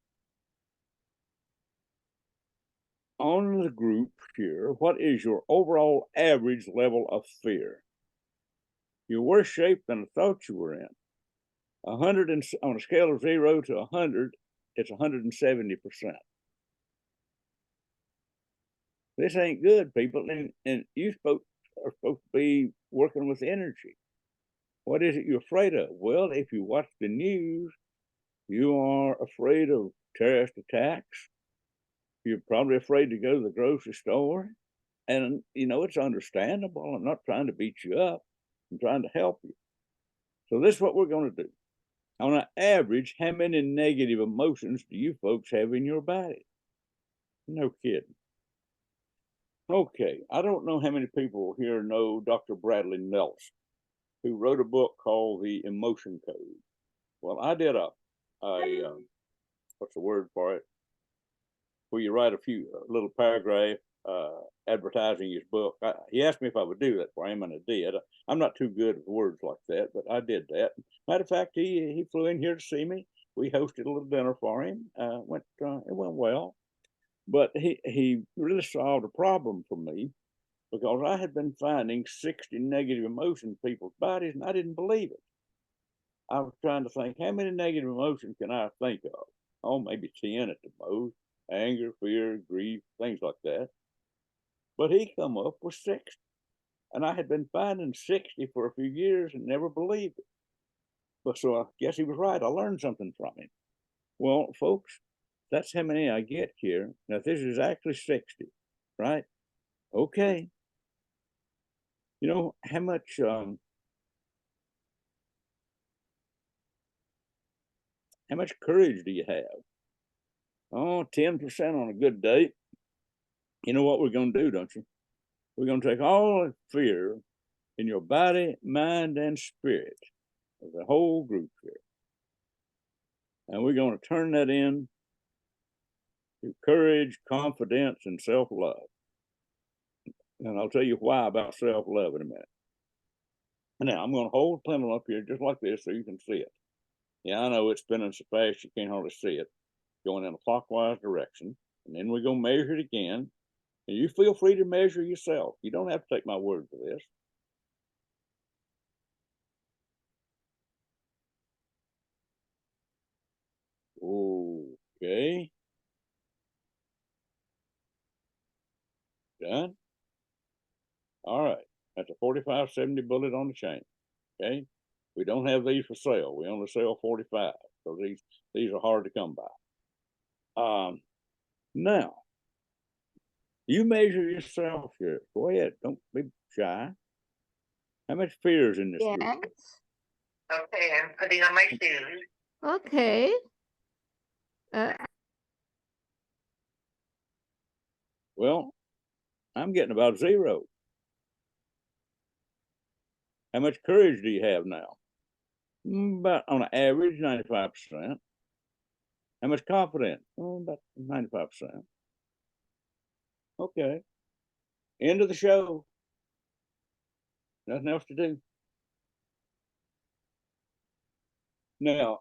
On the group here, what is your overall average level of fear? You're worse shape than I thought you were in. 100 on a scale of 0 to 100, it's 170%. This ain't good, people, and you are supposed to be working with energy. What is it you're afraid of? Well, if you watch the news, you are afraid of terrorist attacks. You're probably afraid to go to the grocery store. And, you know, it's understandable. I'm not trying to beat you up. I'm trying to help you. So this is what we're going to do. On an average, how many negative emotions do you folks have in your body? No kidding. Okay, I don't know how many people here know Dr. Bradley Nelson, who wrote a book called The Emotion Code. Well, I did what's the word for it? Where you write a little paragraph advertising his book. He asked me if I would do that for him, and I did. I'm not too good at words like that, but I did that. Matter of fact, he flew in here to see me. We hosted a little dinner for him. It went well. But he really solved a problem for me, because I had been finding 60 negative emotions in people's bodies, and I didn't believe it. I was trying to think, how many negative emotions can I think of? Oh, maybe 10 at the most. Anger, fear, grief, things like that. But he come up with 60. And I had been finding 60 for a few years and never believed it. But so I guess he was right. I learned something from him. Well, folks, that's how many I get here. Now, this is actually 60, right? Okay. You know, how much courage do you have? Oh, 10% on a good day. You know what we're going to do, don't you? We're going to take all the fear in your body, mind, and spirit of the whole group here. And we're going to turn that in to courage, confidence, and self-love. And I'll tell you why about self-love in a minute. Now, I'm going to hold the pencil up here just like this so you can see it. Yeah, I know it's spinning so fast you can't hardly see it. Going in a clockwise direction. And then we're going to measure it again. And you feel free to measure yourself. You don't have to take my word for this. Okay. Done. All right. That's a 45-70 bullet on the chain. Okay. We don't have these for sale. We only sell 45. So these are hard to come by. Now, you measure yourself here. Go ahead. Don't be shy. How much fear is in this group? Okay, I'm putting on my shoes. Okay. Well, I'm getting about 0. How much courage do you have now? About on an average, 95%. How much confidence? About 95%. Okay. End of the show. Nothing else to do. Now,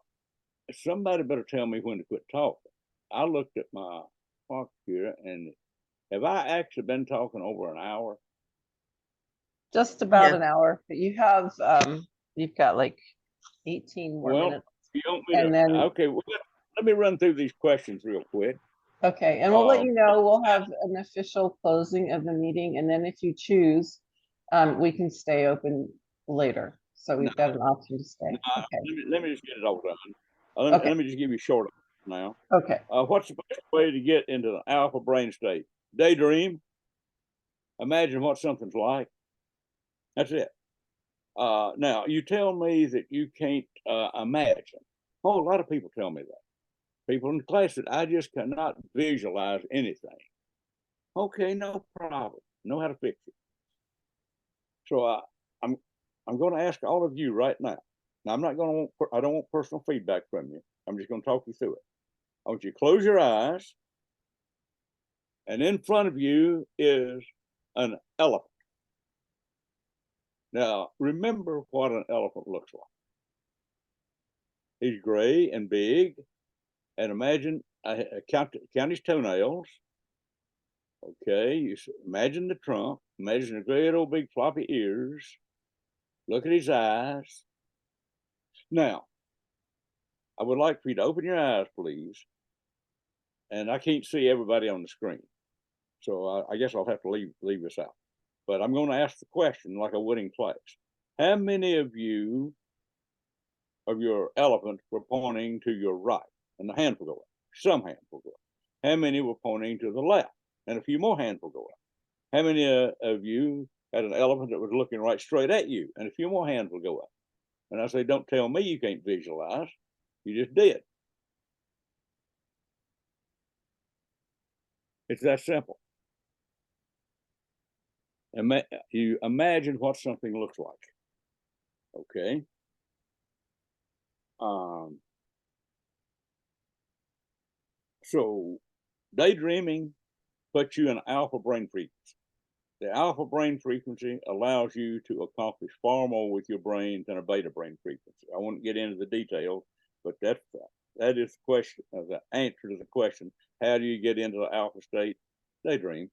somebody better tell me when to quit talking. I looked at my clock here, and have I actually been talking over an hour? Just about Yeah. an hour, but you've got like 18 more Well, minutes. you want me And to? then, Okay, well, let me run through these questions real quick. okay, and we'll let you know, we'll Uh, have an official closing of the meeting, and then if you choose, we can stay open later. So we've got an option to stay. Okay, let me just get it all done. Okay. Let me just give you a short now. okay. What's the best way to get into the alpha brain state? Daydream. Imagine what something's like. That's it. Now, you tell me that you can't imagine. Oh, a lot of people tell me that. People in the class that I just cannot visualize anything. Okay, no problem. Know how to fix it. So I'm going to ask all of you right now. Now, I'm not going to. I don't want personal feedback from you. I'm just going to talk you through it. I want you to close your eyes, and in front of you is an elephant. Now, remember what an elephant looks like. He's gray and big, and imagine count his toenails. Okay, you imagine the trunk. Imagine the great old big floppy ears. Look at his eyes. Now, I would like for you to open your eyes, please. And I can't see everybody on the screen, so I guess I'll have to leave this out. But I'm going to ask the question like I would in class. How many of you, of your elephants, were pointing to your right? And the hands will go up. Some hands will go up. How many were pointing to the left? And a few more hands will go up. How many of you had an elephant that was looking right straight at you? And a few more hands will go up. And I say, don't tell me you can't visualize. You just did. It's that simple. You imagine what something looks like. Okay. So daydreaming puts you in alpha brain frequency. The alpha brain frequency allows you to accomplish far more with your brain than a beta brain frequency. I won't get into the details, but that is the question, the answer to the question: how do you get into the alpha state? Daydream.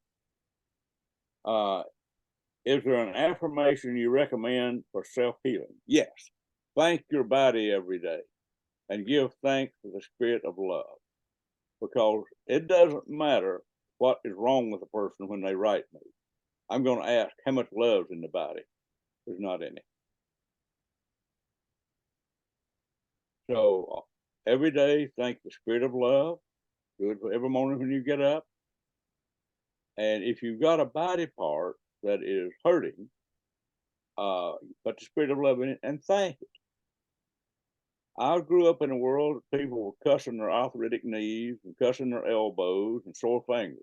Is there an affirmation you recommend for self-healing? Yes. Thank your body every day and give thanks to the spirit of love, because it doesn't matter what is wrong with a person when they write me. I'm going to ask how much love's in the body. There's not any. So every day, thank the spirit of love. Do it every morning when you get up. And if you've got a body part that is hurting, put the spirit of love in it and thank it. I grew up in a world that people were cussing their arthritic knees and cussing their elbows and sore fingers.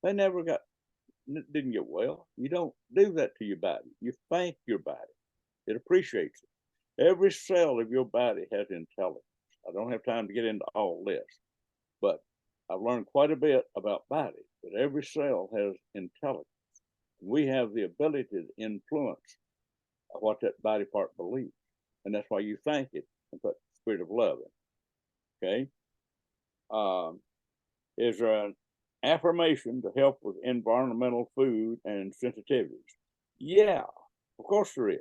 They didn't get well. You don't do that to your body. You thank your body. It appreciates it. Every cell of your body has intelligence. I don't have time to get into all this, but I've learned quite a bit about body, that every cell has intelligence. We have the ability to influence what that body part believes. And that's why you thank it and put the spirit of love in. Okay. Is there an affirmation to help with environmental food and sensitivities? Yeah, of course there is.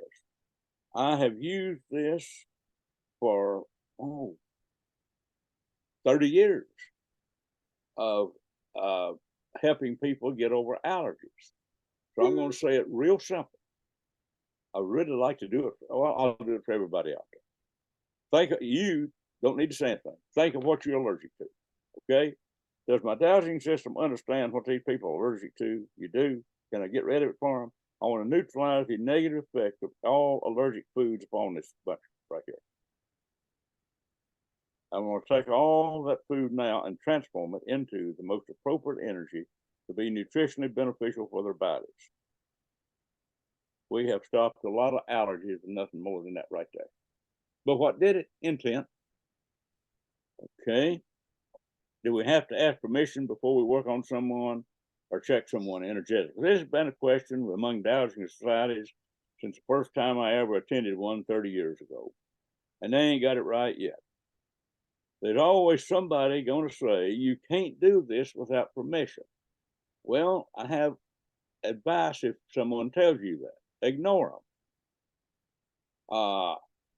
I have used this for 30 years of helping people get over allergies. So I'm going to say it real simple. I really like to do it. Well, I'll do it for everybody out there. You don't need to say anything. Think of what you're allergic to. Okay? Does my dowsing system understand what these people are allergic to? You do. Can I get rid of it for them? I want to neutralize the negative effect of all allergic foods upon this bunch right here. I'm going to take all that food now and transform it into the most appropriate energy to be nutritionally beneficial for their bodies. We have stopped a lot of allergies and nothing more than that right there. But what did it? Intent. Okay. Do we have to ask permission before we work on someone or check someone energetically? This has been a question among dowsing societies since the first time I ever attended one 30 years ago. And they ain't got it right yet. There's always somebody going to say, you can't do this without permission. Well, I have advice if someone tells you that. Ignore them.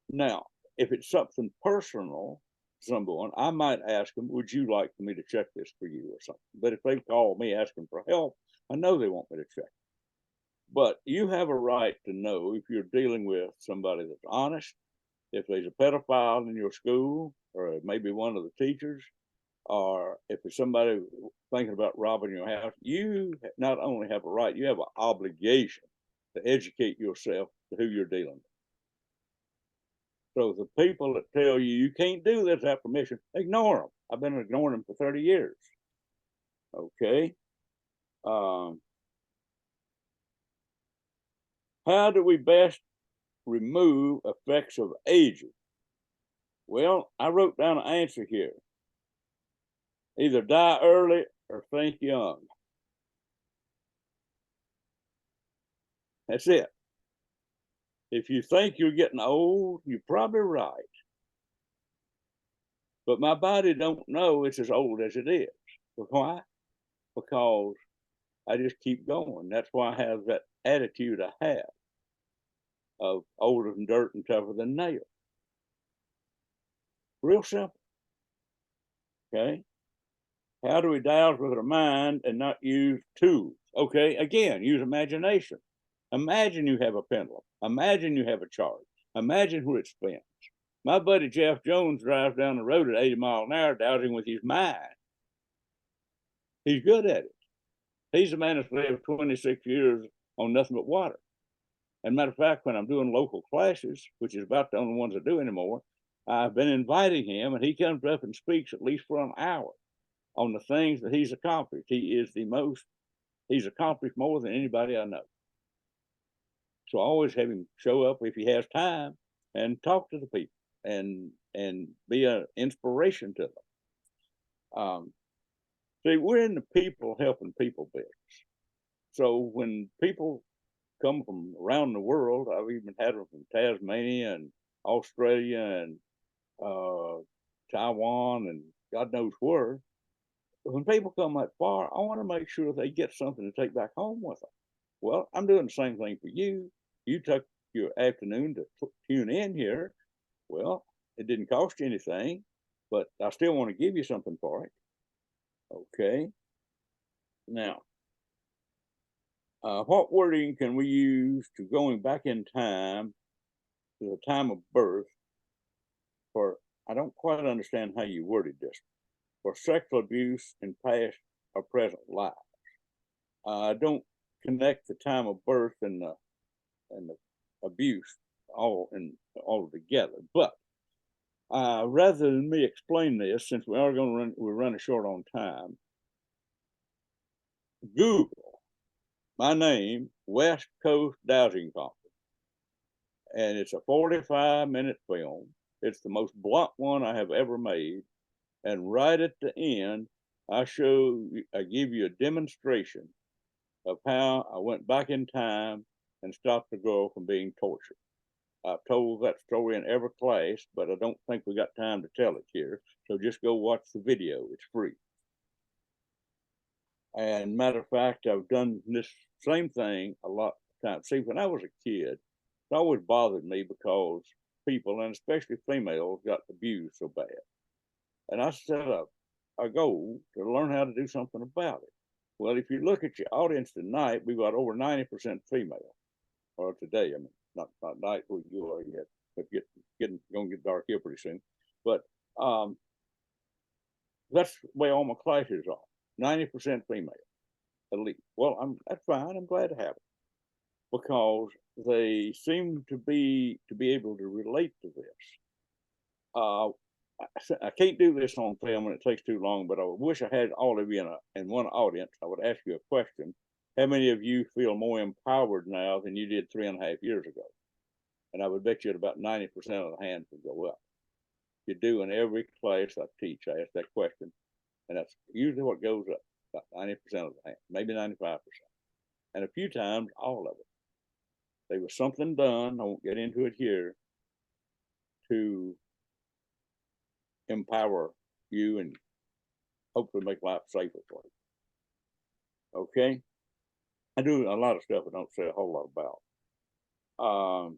Now, if it's something personal, someone, I might ask them, would you like for me to check this for you or something? But if they call me asking for help, I know they want me to check. But you have a right to know if you're dealing with somebody that's honest, if there's a pedophile in your school, or maybe one of the teachers, or if it's somebody thinking about robbing your house, you not only have a right, you have an obligation to educate yourself to who you're dealing with. So the people that tell you you can't do this without permission, ignore them. I've been ignoring them for 30 years. Okay. How do we best remove effects of aging? Well, I wrote down an answer here. Either die early or think young. That's it. If you think you're getting old, you're probably right. But my body don't know it's as old as it is. Why? Because I just keep going. That's why I have that attitude I have of older than dirt and tougher than nails. Real simple. Okay. How do we douse with our mind and not use tools? Okay. Again, use imagination. Imagine you have a pendulum. Imagine you have a chart. Imagine where it spins. My buddy Jeff Jones drives down the road at 80 miles an hour dowsing with his mind. He's good at it. He's a man that's lived 26 years on nothing but water. And matter of fact, when I'm doing local classes, which is about the only ones I do anymore, I've been inviting him, and he comes up and speaks at least for an hour on the things that he's accomplished. He's accomplished more than anybody I know. So I always have him show up if he has time and talk to the people and be an inspiration to them. See, we're in the people helping people business. So when people come from around the world, I've even had them from Tasmania and Australia and Taiwan and God knows where. When people come that far, I want to make sure they get something to take back home with them. Well, I'm doing the same thing for you. You took your afternoon to tune in here. Well, it didn't cost you anything, but I still want to give you something for it. Okay. Now, what wording can we use to going back in time to the time of birth for, I don't quite understand how you worded this, for sexual abuse in past or present lives. I don't connect the time of birth and the abuse all together, but rather than me explain this, since we are going to we're running short on time, Google my name, West Coast Dowsing Company, and it's a 45-minute film. It's the most blunt one I have ever made, and right at the end, I give you a demonstration of how I went back in time and stopped the girl from being tortured. I've told that story in every class, but I don't think we got time to tell it here. So just go watch the video. It's free. And matter of fact, I've done this same thing a lot of times. See, when I was a kid, it always bothered me because people, and especially females, got abused so bad. And I set up a goal to learn how to do something about it. Well, if you look at your audience tonight, we've got over 90% female, or today, I mean, not night where you are yet, but gonna get dark here pretty soon. But that's the way all my classes are. 90% female, at least. Well, that's fine. I'm glad to have it because they seem to be able to relate to this. I can't do this on film and it takes too long, but I wish I had all of you in one audience. I would ask you a question how many of you feel more empowered now than you did 3.5 years ago? And I would bet you at about 90% of the hands would go up. You do in every class I teach, I ask that question, and that's usually what goes up, about 90% of the hands, maybe 95%. And a few times, all of it. There was something done, I won't get into it here, to empower you and hopefully make life safer for you. Okay? I do a lot of stuff I don't say a whole lot about.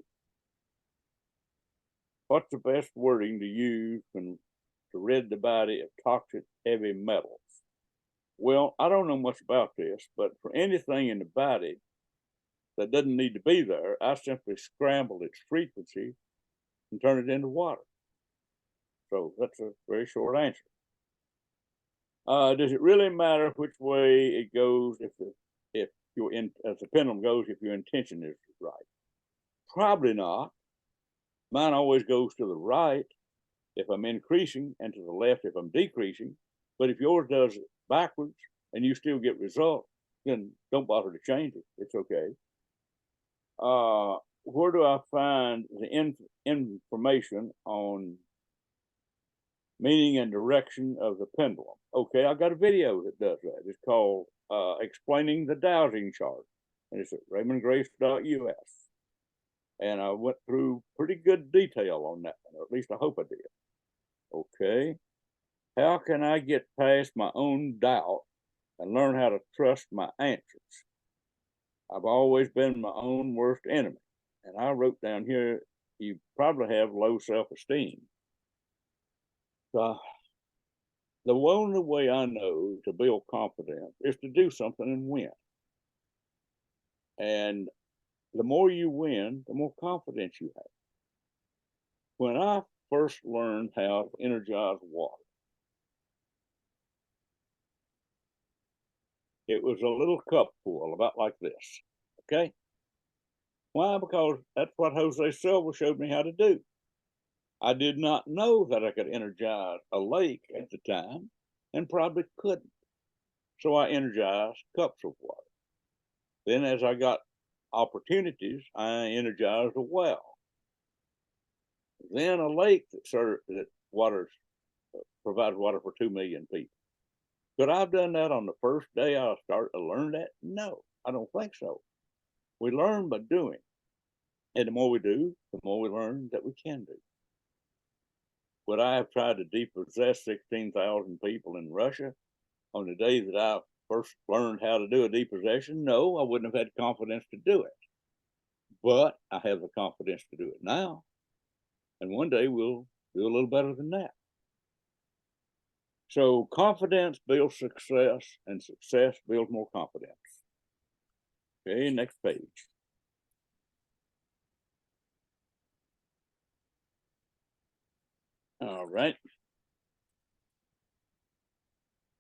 What's the best wording to use when to rid the body of toxic heavy metals? Well, I don't know much about this, but for anything in the body that doesn't need to be there, I simply scramble its frequency and turn it into water. So that's a very short answer. Does it really matter which way it goes if your as the pendulum goes, if your intention is right? Probably not. Mine always goes to the right if I'm increasing and to the left if I'm decreasing. But if yours does it backwards and you still get results, then don't bother to change it. It's okay. Where do I find the information on meaning and direction of the pendulum? Okay, I got a video that does that. It's called Explaining the Dowsing Chart. And it's at RaymondGrace.us. And I went through pretty good detail on that one, or at least I hope I did. Okay. How can I get past my own doubt and learn how to trust my answers? I've always been my own worst enemy. And I wrote down here, you probably have low self-esteem. The only way I know to build confidence is to do something and win. And the more you win, the more confidence you have. When I first learned how to energize water, it was a little cup full, about like this. Okay? Why? Because that's what Jose Silva showed me how to do. I did not know that I could energize a lake at the time and probably couldn't. So I energized cups of water. Then as I got opportunities, I energized a well. Then a lake that provides water for 2 million people. Could I have done that on the first day I started to learn that? No, I don't think so. We learn by doing. And the more we do, the more we learn that we can do. Would I have tried to depossess 16,000 people in Russia on the day that I first learned how to do a depossession? No, I wouldn't have had confidence to do it. But I have the confidence to do it now. And one day we'll do a little better than that. So confidence builds success, and success builds more confidence. Okay, next page. All right.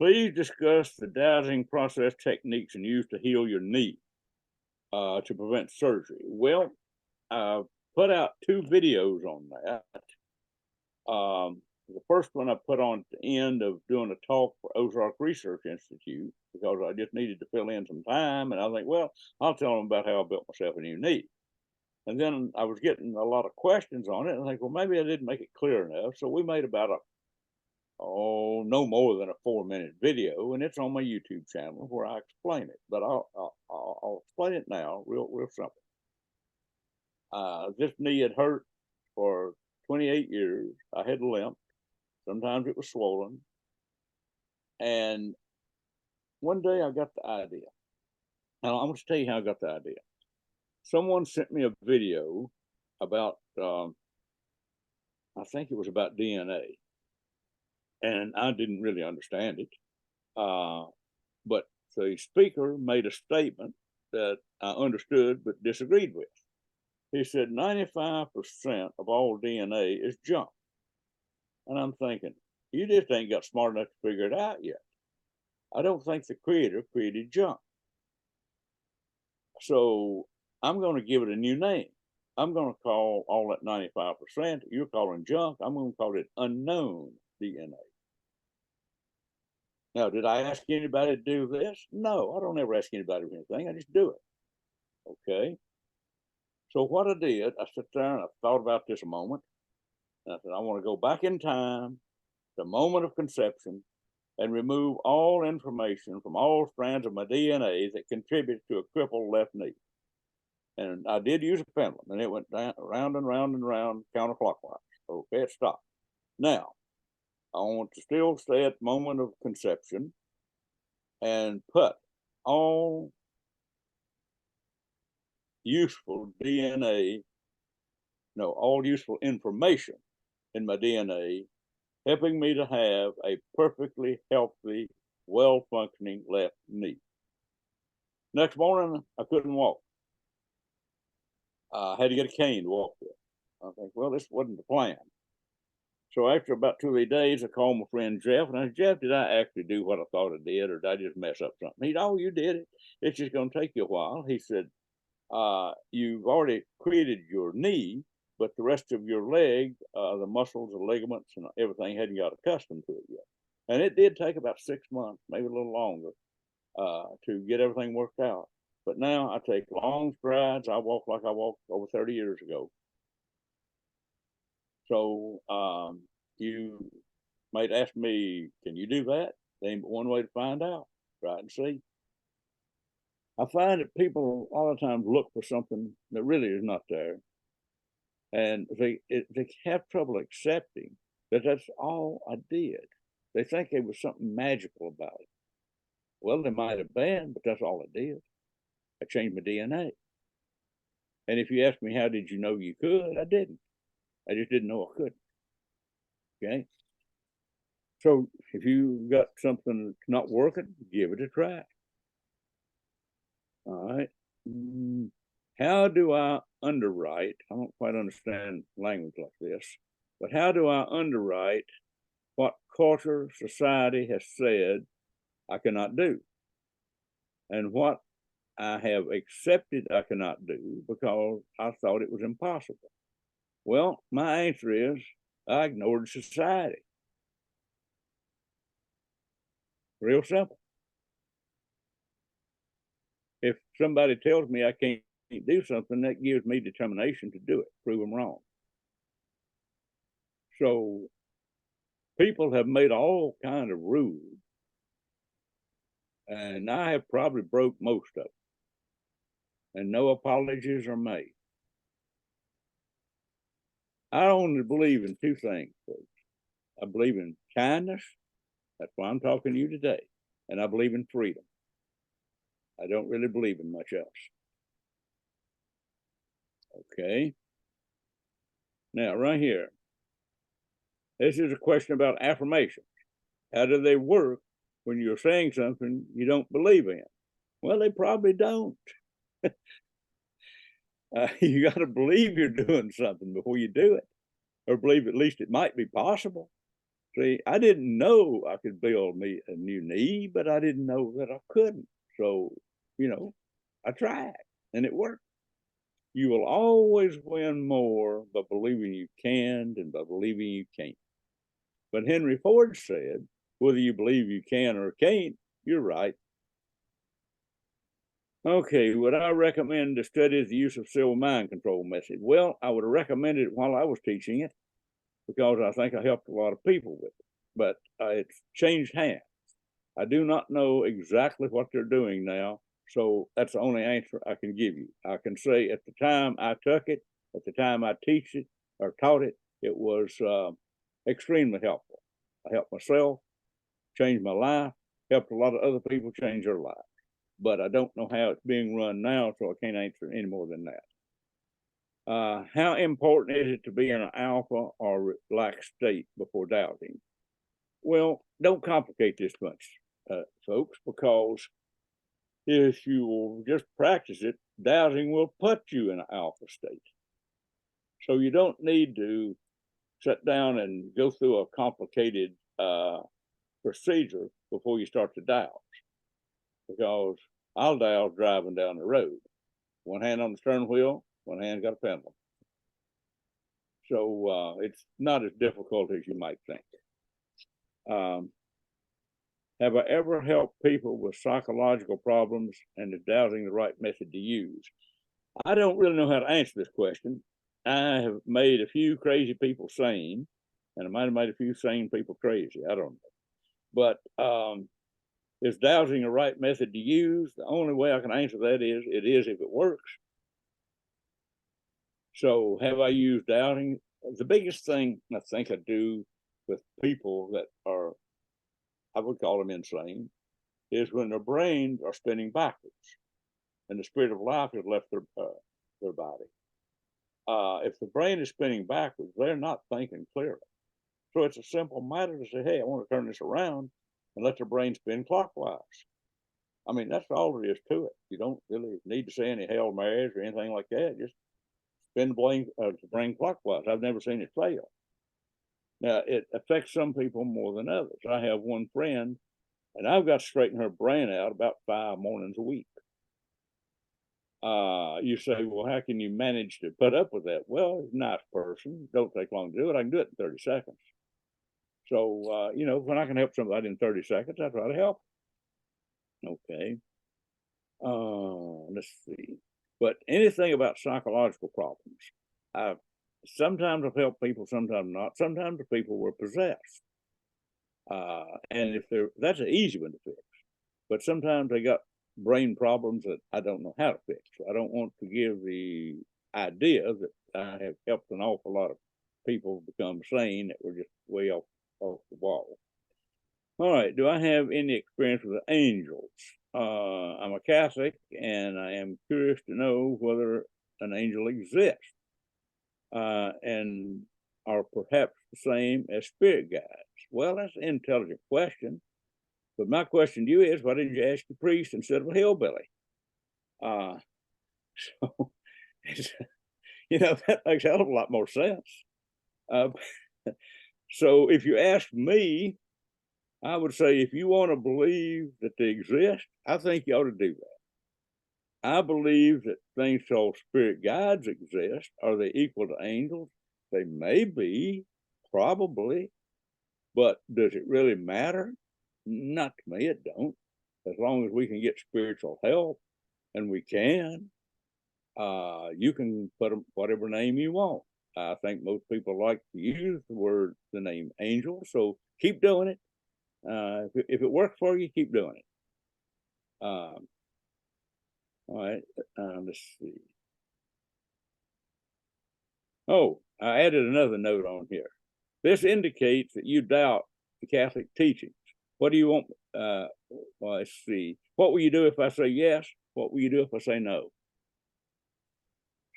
Please discuss the dowsing process techniques and used to heal your knee to prevent surgery. Well, I've put out 2 videos on that. The first one I put on at the end of doing a talk for Ozark Research Institute because I just needed to fill in some time. And I think, well, I'll tell them about how I built myself a new knee. And then I was getting a lot of questions on it. And I think, well, maybe I didn't make it clear enough. So we made about no more than a 4-minute video, and it's on my YouTube channel where I explain it. But I'll explain it now, real simple. This knee had hurt for 28 years. I had limped. Sometimes it was swollen. And one day I got the idea. Now I'm going to tell you how I got the idea. Someone sent me a video about, I think it was about DNA. And I didn't really understand it. But the speaker made a statement that I understood but disagreed with. He said 95% of all DNA is junk. And I'm thinking, you just ain't got smart enough to figure it out yet. I don't think the creator created junk. So I'm going to give it a new name. I'm going to call all that 95% you're calling junk, I'm going to call it unknown DNA. Now, did I ask anybody to do this? No, I don't ever ask anybody for anything. I just do it. Okay. So what I did, I sat there and I thought about this a moment. And I said, I want to go back in time, the moment of conception, and remove all information from all strands of my DNA that contribute to a crippled left knee. And I did use a pendulum, and it went down, round and round and round counterclockwise. Okay, it stopped. Now, I want to still stay at the moment of conception and put all useful DNA, no, all useful information in my DNA, helping me to have a perfectly healthy, well-functioning left knee. Next morning, I couldn't walk. I had to get a cane to walk with. I think, well, this wasn't the plan. So after about 2 or 3 days, I called my friend Jeff, and I said, Jeff, did I actually do what I thought I did, or did I just mess up something? He said, oh, you did it. It's just going to take you a while. He said, you've already created your knee, but the rest of your leg, the muscles, the ligaments, and everything hadn't got accustomed to it yet. And it did take about 6 months, maybe a little longer, to get everything worked out. But now I take long strides. I walk like I walked over 30 years ago. So you might ask me, can you do that? There ain't but one way to find out. Try and see. I find that people a lot of times look for something that really is not there. And they have trouble accepting that that's all I did. They think there was something magical about it. Well, there might have been, but that's all I did. I changed my DNA. And if you ask me, how did you know you could? I didn't. I just didn't know I couldn't. Okay. So if you got something that's not working, give it a try. All right. How do I underwrite? I don't quite understand language like this, but how do I underwrite what culture, society has said I cannot do? And what I have accepted I cannot do because I thought it was impossible. Well, my answer is I ignored society. Real simple. If somebody tells me I can't do something, that gives me determination to do it, prove them wrong. So people have made all kind of rules, and I have probably broke most of them, and no apologies are made. I only believe in two things, folks. I believe in kindness. That's why I'm talking to you today. And I believe in freedom. I don't really believe in much else. Okay. Now, right here, this is a question about affirmations. How do they work when you're saying something you don't believe in? Well, they probably don't. You got to believe you're doing something before you do it, or believe at least it might be possible. See, I didn't know I could build me a new knee, but I didn't know that I couldn't. So, I tried and it worked. You will always win more by believing you can than by believing you can't. But Henry Ford said, whether you believe you can or can't, you're right. Okay, would I recommend to study the use of civil mind control method? Well, I would have recommended it while I was teaching it because I think I helped a lot of people with it. But it's changed hands. I do not know exactly what they're doing now, so that's the only answer I can give you. I can say at the time I took it, at the time I teach it or taught it, it was extremely helpful. I helped myself, changed my life, helped a lot of other people change their lives. But I don't know how it's being run now, so I can't answer any more than that. How important is it to be in an alpha or relaxed state before dowsing? Well, don't complicate this much, folks, because if you will just practice it, dowsing will put you in an alpha state. So you don't need to sit down and go through a complicated procedure before you start to douse, because I'll douse driving down the road. One hand on the stern wheel, one hand got a pendulum. So it's not as difficult as you might think. Have I ever helped people with psychological problems, and is dowsing the right method to use? I don't really know how to answer this question. I have made a few crazy people sane, and I might have made a few sane people crazy. I don't know. But is dowsing the right method to use? The only way I can answer that is it is if it works. So have I used dowsing? The biggest thing I think I do with people that are, I would call them insane, is when their brains are spinning backwards and the spirit of life has left their body. If the brain is spinning backwards, they're not thinking clearly. So it's a simple matter to say, hey, I want to turn this around and let the brain spin clockwise. I mean, that's all there is to it. You don't really need to say any Hail Marys or anything like that. Just spin the brain clockwise. I've never seen it fail. Now, it affects some people more than others. I have one friend, and I've got to straighten her brain out about 5 mornings a week. You say, well, how can you manage to put up with that? Well, a nice person, don't take long to do it. I can do it in 30 seconds. So, you know, when I can help somebody in 30 seconds, I try to help. Okay. Let's see. But anything about psychological problems, sometimes I've helped people, sometimes not. Sometimes the people were possessed. And if that's an easy one to fix. But sometimes they got brain problems that I don't know how to fix. I don't want to give the idea that I have helped an awful lot of people become sane that were just way off the wall. All right, do I have any experience with angels? I'm a Catholic, and I am curious to know whether an angel exists and are perhaps the same as spirit guides. Well, that's an intelligent question. But my question to you is, why didn't you ask the priest instead of a hillbilly? So, you know, that makes a hell of a lot more sense. So if you ask me, I would say if you want to believe that they exist, I think you ought to do that. I believe that things called spirit guides exist. Are they equal to angels? They may be, probably, but does it really matter? Not to me, it don't. As long as we can get spiritual help, and we can, you can put whatever name you want. I think most people like to use the name angel, so keep doing it. If it works for you, keep doing it. All right, let's see. Oh, I added another note on here. This indicates that you doubt the Catholic teachings. What do you want? Well, let's see. What will you do if I say yes? What will you do if I say no?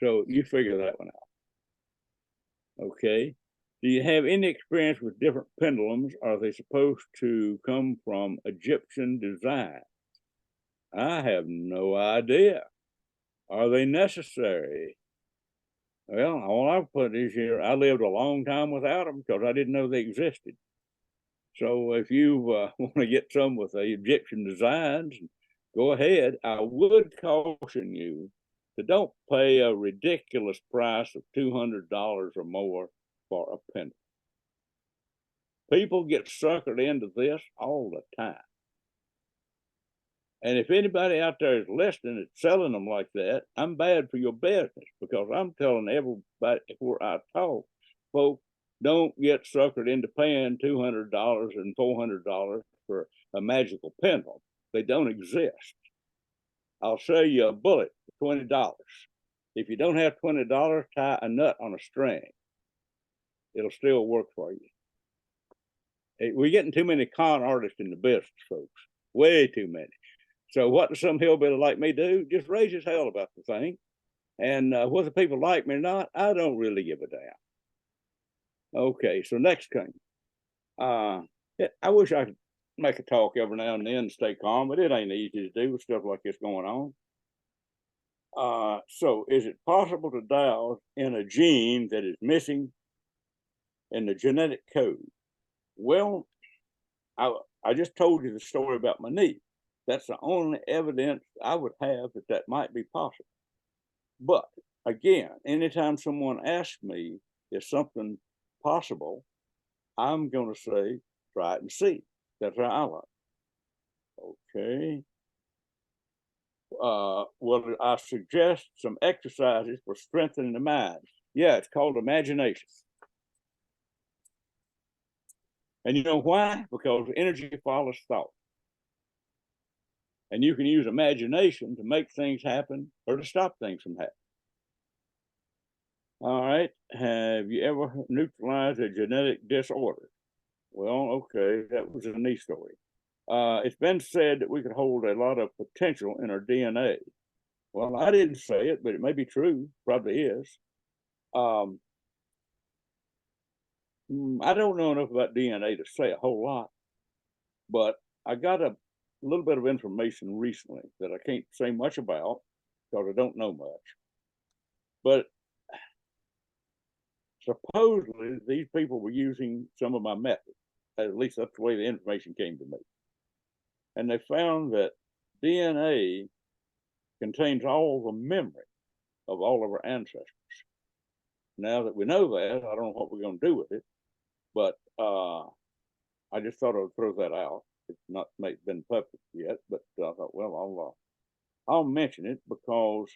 So you figure that one out. Okay. Do you have any experience with different pendulums? Are they supposed to come from Egyptian design? I have no idea. Are they necessary? Well, all I've put is here, I lived a long time without them because I didn't know they existed. So if you want to get some with the Egyptian designs, go ahead. I would caution you to don't pay a ridiculous price of $200 or more for a pendulum. People get suckered into this all the time. And if anybody out there is listening and selling them like that, I'm bad for your business, because I'm telling everybody where I talk, folks, don't get suckered into paying $200 and $400 for a magical pendulum. They don't exist. I'll sell you a bullet for $20. If you don't have $20, tie a nut on a string. It'll still work for you. We're getting too many con artists in the business, folks. Way too many. So what does some hillbilly like me do? Just raise his hell about the thing. And whether people like me or not, I don't really give a damn. Okay, so next thing. I wish I could make a talk every now and then and stay calm, but it ain't easy to do with stuff like this going on. So is it possible to douse in a gene that is missing in the genetic code? Well, I just told you the story about my knee. That's the only evidence I would have that might be possible. But again, anytime someone asks me, is something possible, I'm going to say, try it and see. That's how I learn. Okay. Well, I suggest some exercises for strengthening the mind. Yeah, it's called imagination. And you know why? Because energy follows thought. And you can use imagination to make things happen or to stop things from happening. All right. Have you ever neutralized a genetic disorder? Well, okay, that was a neat story. It's been said that we could hold a lot of potential in our DNA. Well, I didn't say it, but it may be true. Probably is. I don't know enough about DNA to say a whole lot, but I got a little bit of information recently that I can't say much about because I don't know much. But supposedly these people were using some of my methods. At least that's the way the information came to me. And they found that DNA contains all the memory of all of our ancestors. Now that we know that, I don't know what we're going to do with it, but I just thought I would throw that out. It's not been published yet, but I thought, well, I'll mention it because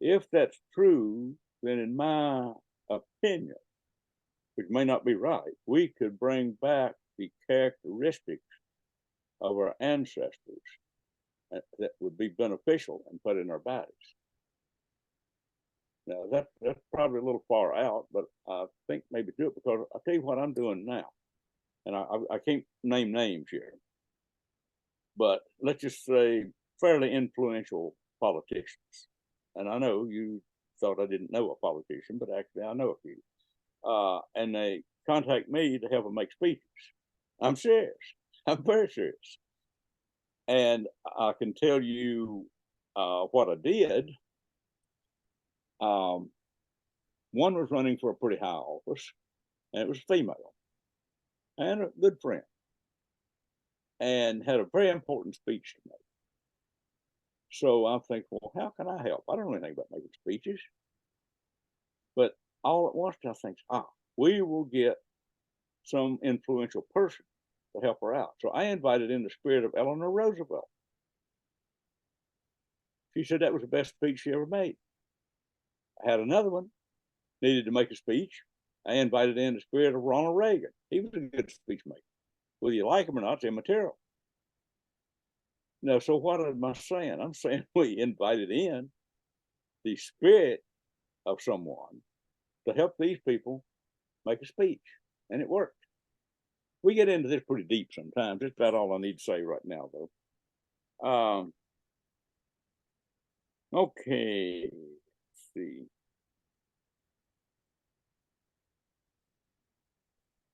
if that's true, then in my opinion, which may not be right, we could bring back the characteristics of our ancestors that would be beneficial and put in our bodies. Now that's probably a little far out, but I think maybe do it because I'll tell you what I'm doing now. And I can't name names here, but let's just say fairly influential politicians. And I know you thought I didn't know a politician, but actually I know a few. And they contact me to help them make speeches. I'm serious. I'm very serious. And I can tell you what I did. One was running for a pretty high office, and it was female and a good friend, and had a very important speech to make. So I'm thinking, well, how can I help? I don't know anything about making speeches. But all at once I think, we will get some influential person to help her out. So I invited in the spirit of Eleanor Roosevelt. She said that was the best speech she ever made. I had another one, needed to make a speech. I invited in the spirit of Ronald Reagan. He was a good speech maker. Whether you like him or not, it's immaterial. Now, so what am I saying? I'm saying we invited in the spirit of someone to help these people make a speech, and it worked. We get into this pretty deep sometimes. That's about all I need to say right now, though. Okay, let's see.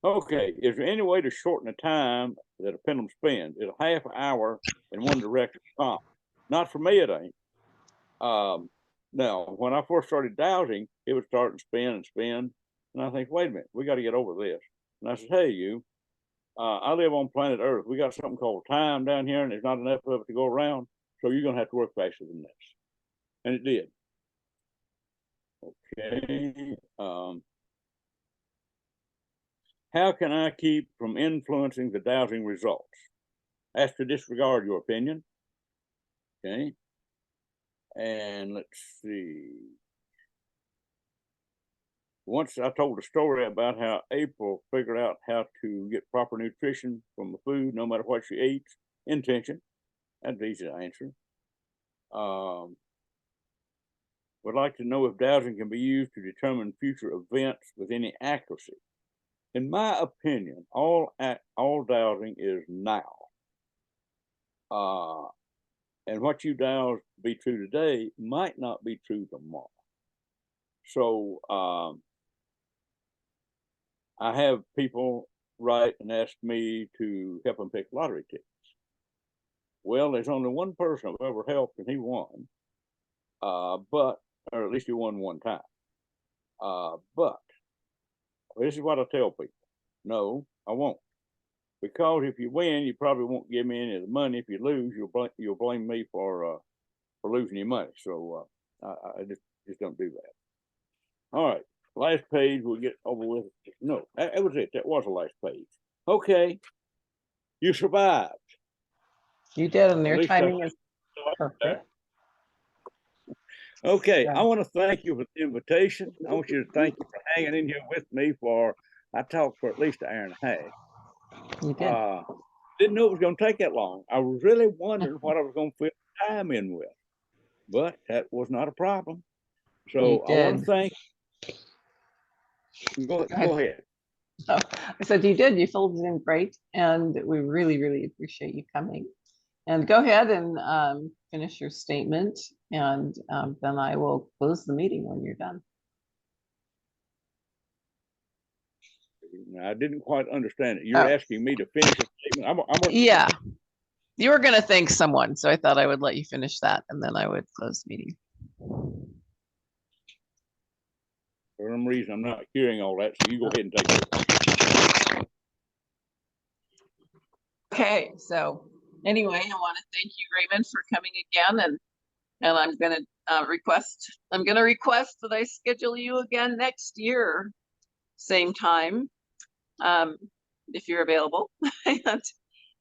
Okay, is there any way to shorten the time that a pendulum spins? It's a half hour in one direction. Not for me, it ain't. Now, when I first started dowsing, it would start and spin. And I think, wait a minute, we got to get over this. And I said, hey, you, I live on planet Earth. We got something called time down here, and there's not enough of it to go around. So you're going to have to work faster than this. And it did. Okay. How can I keep from influencing the dowsing results? Ask to disregard your opinion. Okay. And let's see. Once I told a story about how April figured out how to get proper nutrition from the food, no matter what she eats. Intention. That's easy to answer. Would like to know if dowsing can be used to determine future events with any accuracy. In my opinion, all dowsing is now. And what you douse to be true today might not be true tomorrow. So I have people write and ask me to help them pick lottery tickets. Well, there's only one person I've ever helped, and he won. Or at least he won one time. But this is what I tell people. No, I won't. Because if you win, you probably won't give me any of the money. If you lose, you'll blame me for losing your money. So I just don't do that. All right, last page we'll get over with. No, that was it. That was the last page. Okay, you survived. You did, and your At least I- timing is perfect. Okay, Yeah. I want to thank you for the invitation. I want you to thank you for hanging in here with me for, I talked for at least an hour and a half. You did. Didn't know it was going to take that long. I was really wondering what I was going to fit time in with, but that was not a problem. So You I want did. to thank. Go ahead. So I said you did. You filled it in great, and we really, really appreciate you coming. And go ahead and finish your statement, and then I will close the meeting when you're done. I didn't quite understand it. You're asking me to finish a statement. Yeah, you were going to thank someone, so I thought I would let you finish that, and then I would close the meeting. For some reason, I'm not hearing all that, so you go ahead and take it. Okay, so anyway, I want to thank you, Raymond, for coming again, and I'm going to request that I schedule you again next year, same time, if you're available. And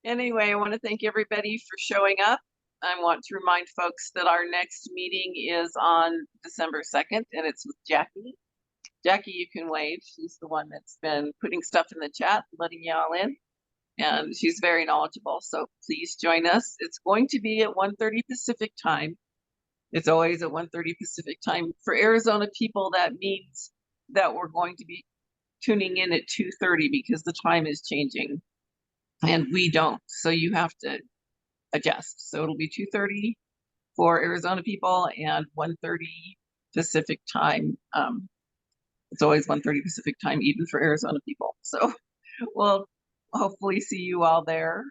anyway, I want to thank everybody for showing up. I want to remind folks that our next meeting is on December 2nd, and it's with Jackie. Jackie, you can wave. She's the one that's been putting stuff in the chat, letting y'all in, and she's very knowledgeable. So please join us. It's going to be at 1:30 Pacific time. It's always at 1:30 Pacific time. For Arizona people, that means that we're going to be tuning in at 2:30 because the time is changing, and we don't. So you have to adjust. So it'll be 2:30 for Arizona people and 1:30 Pacific time. It's always 1:30 Pacific time, even for Arizona people. So we'll hopefully see you all there.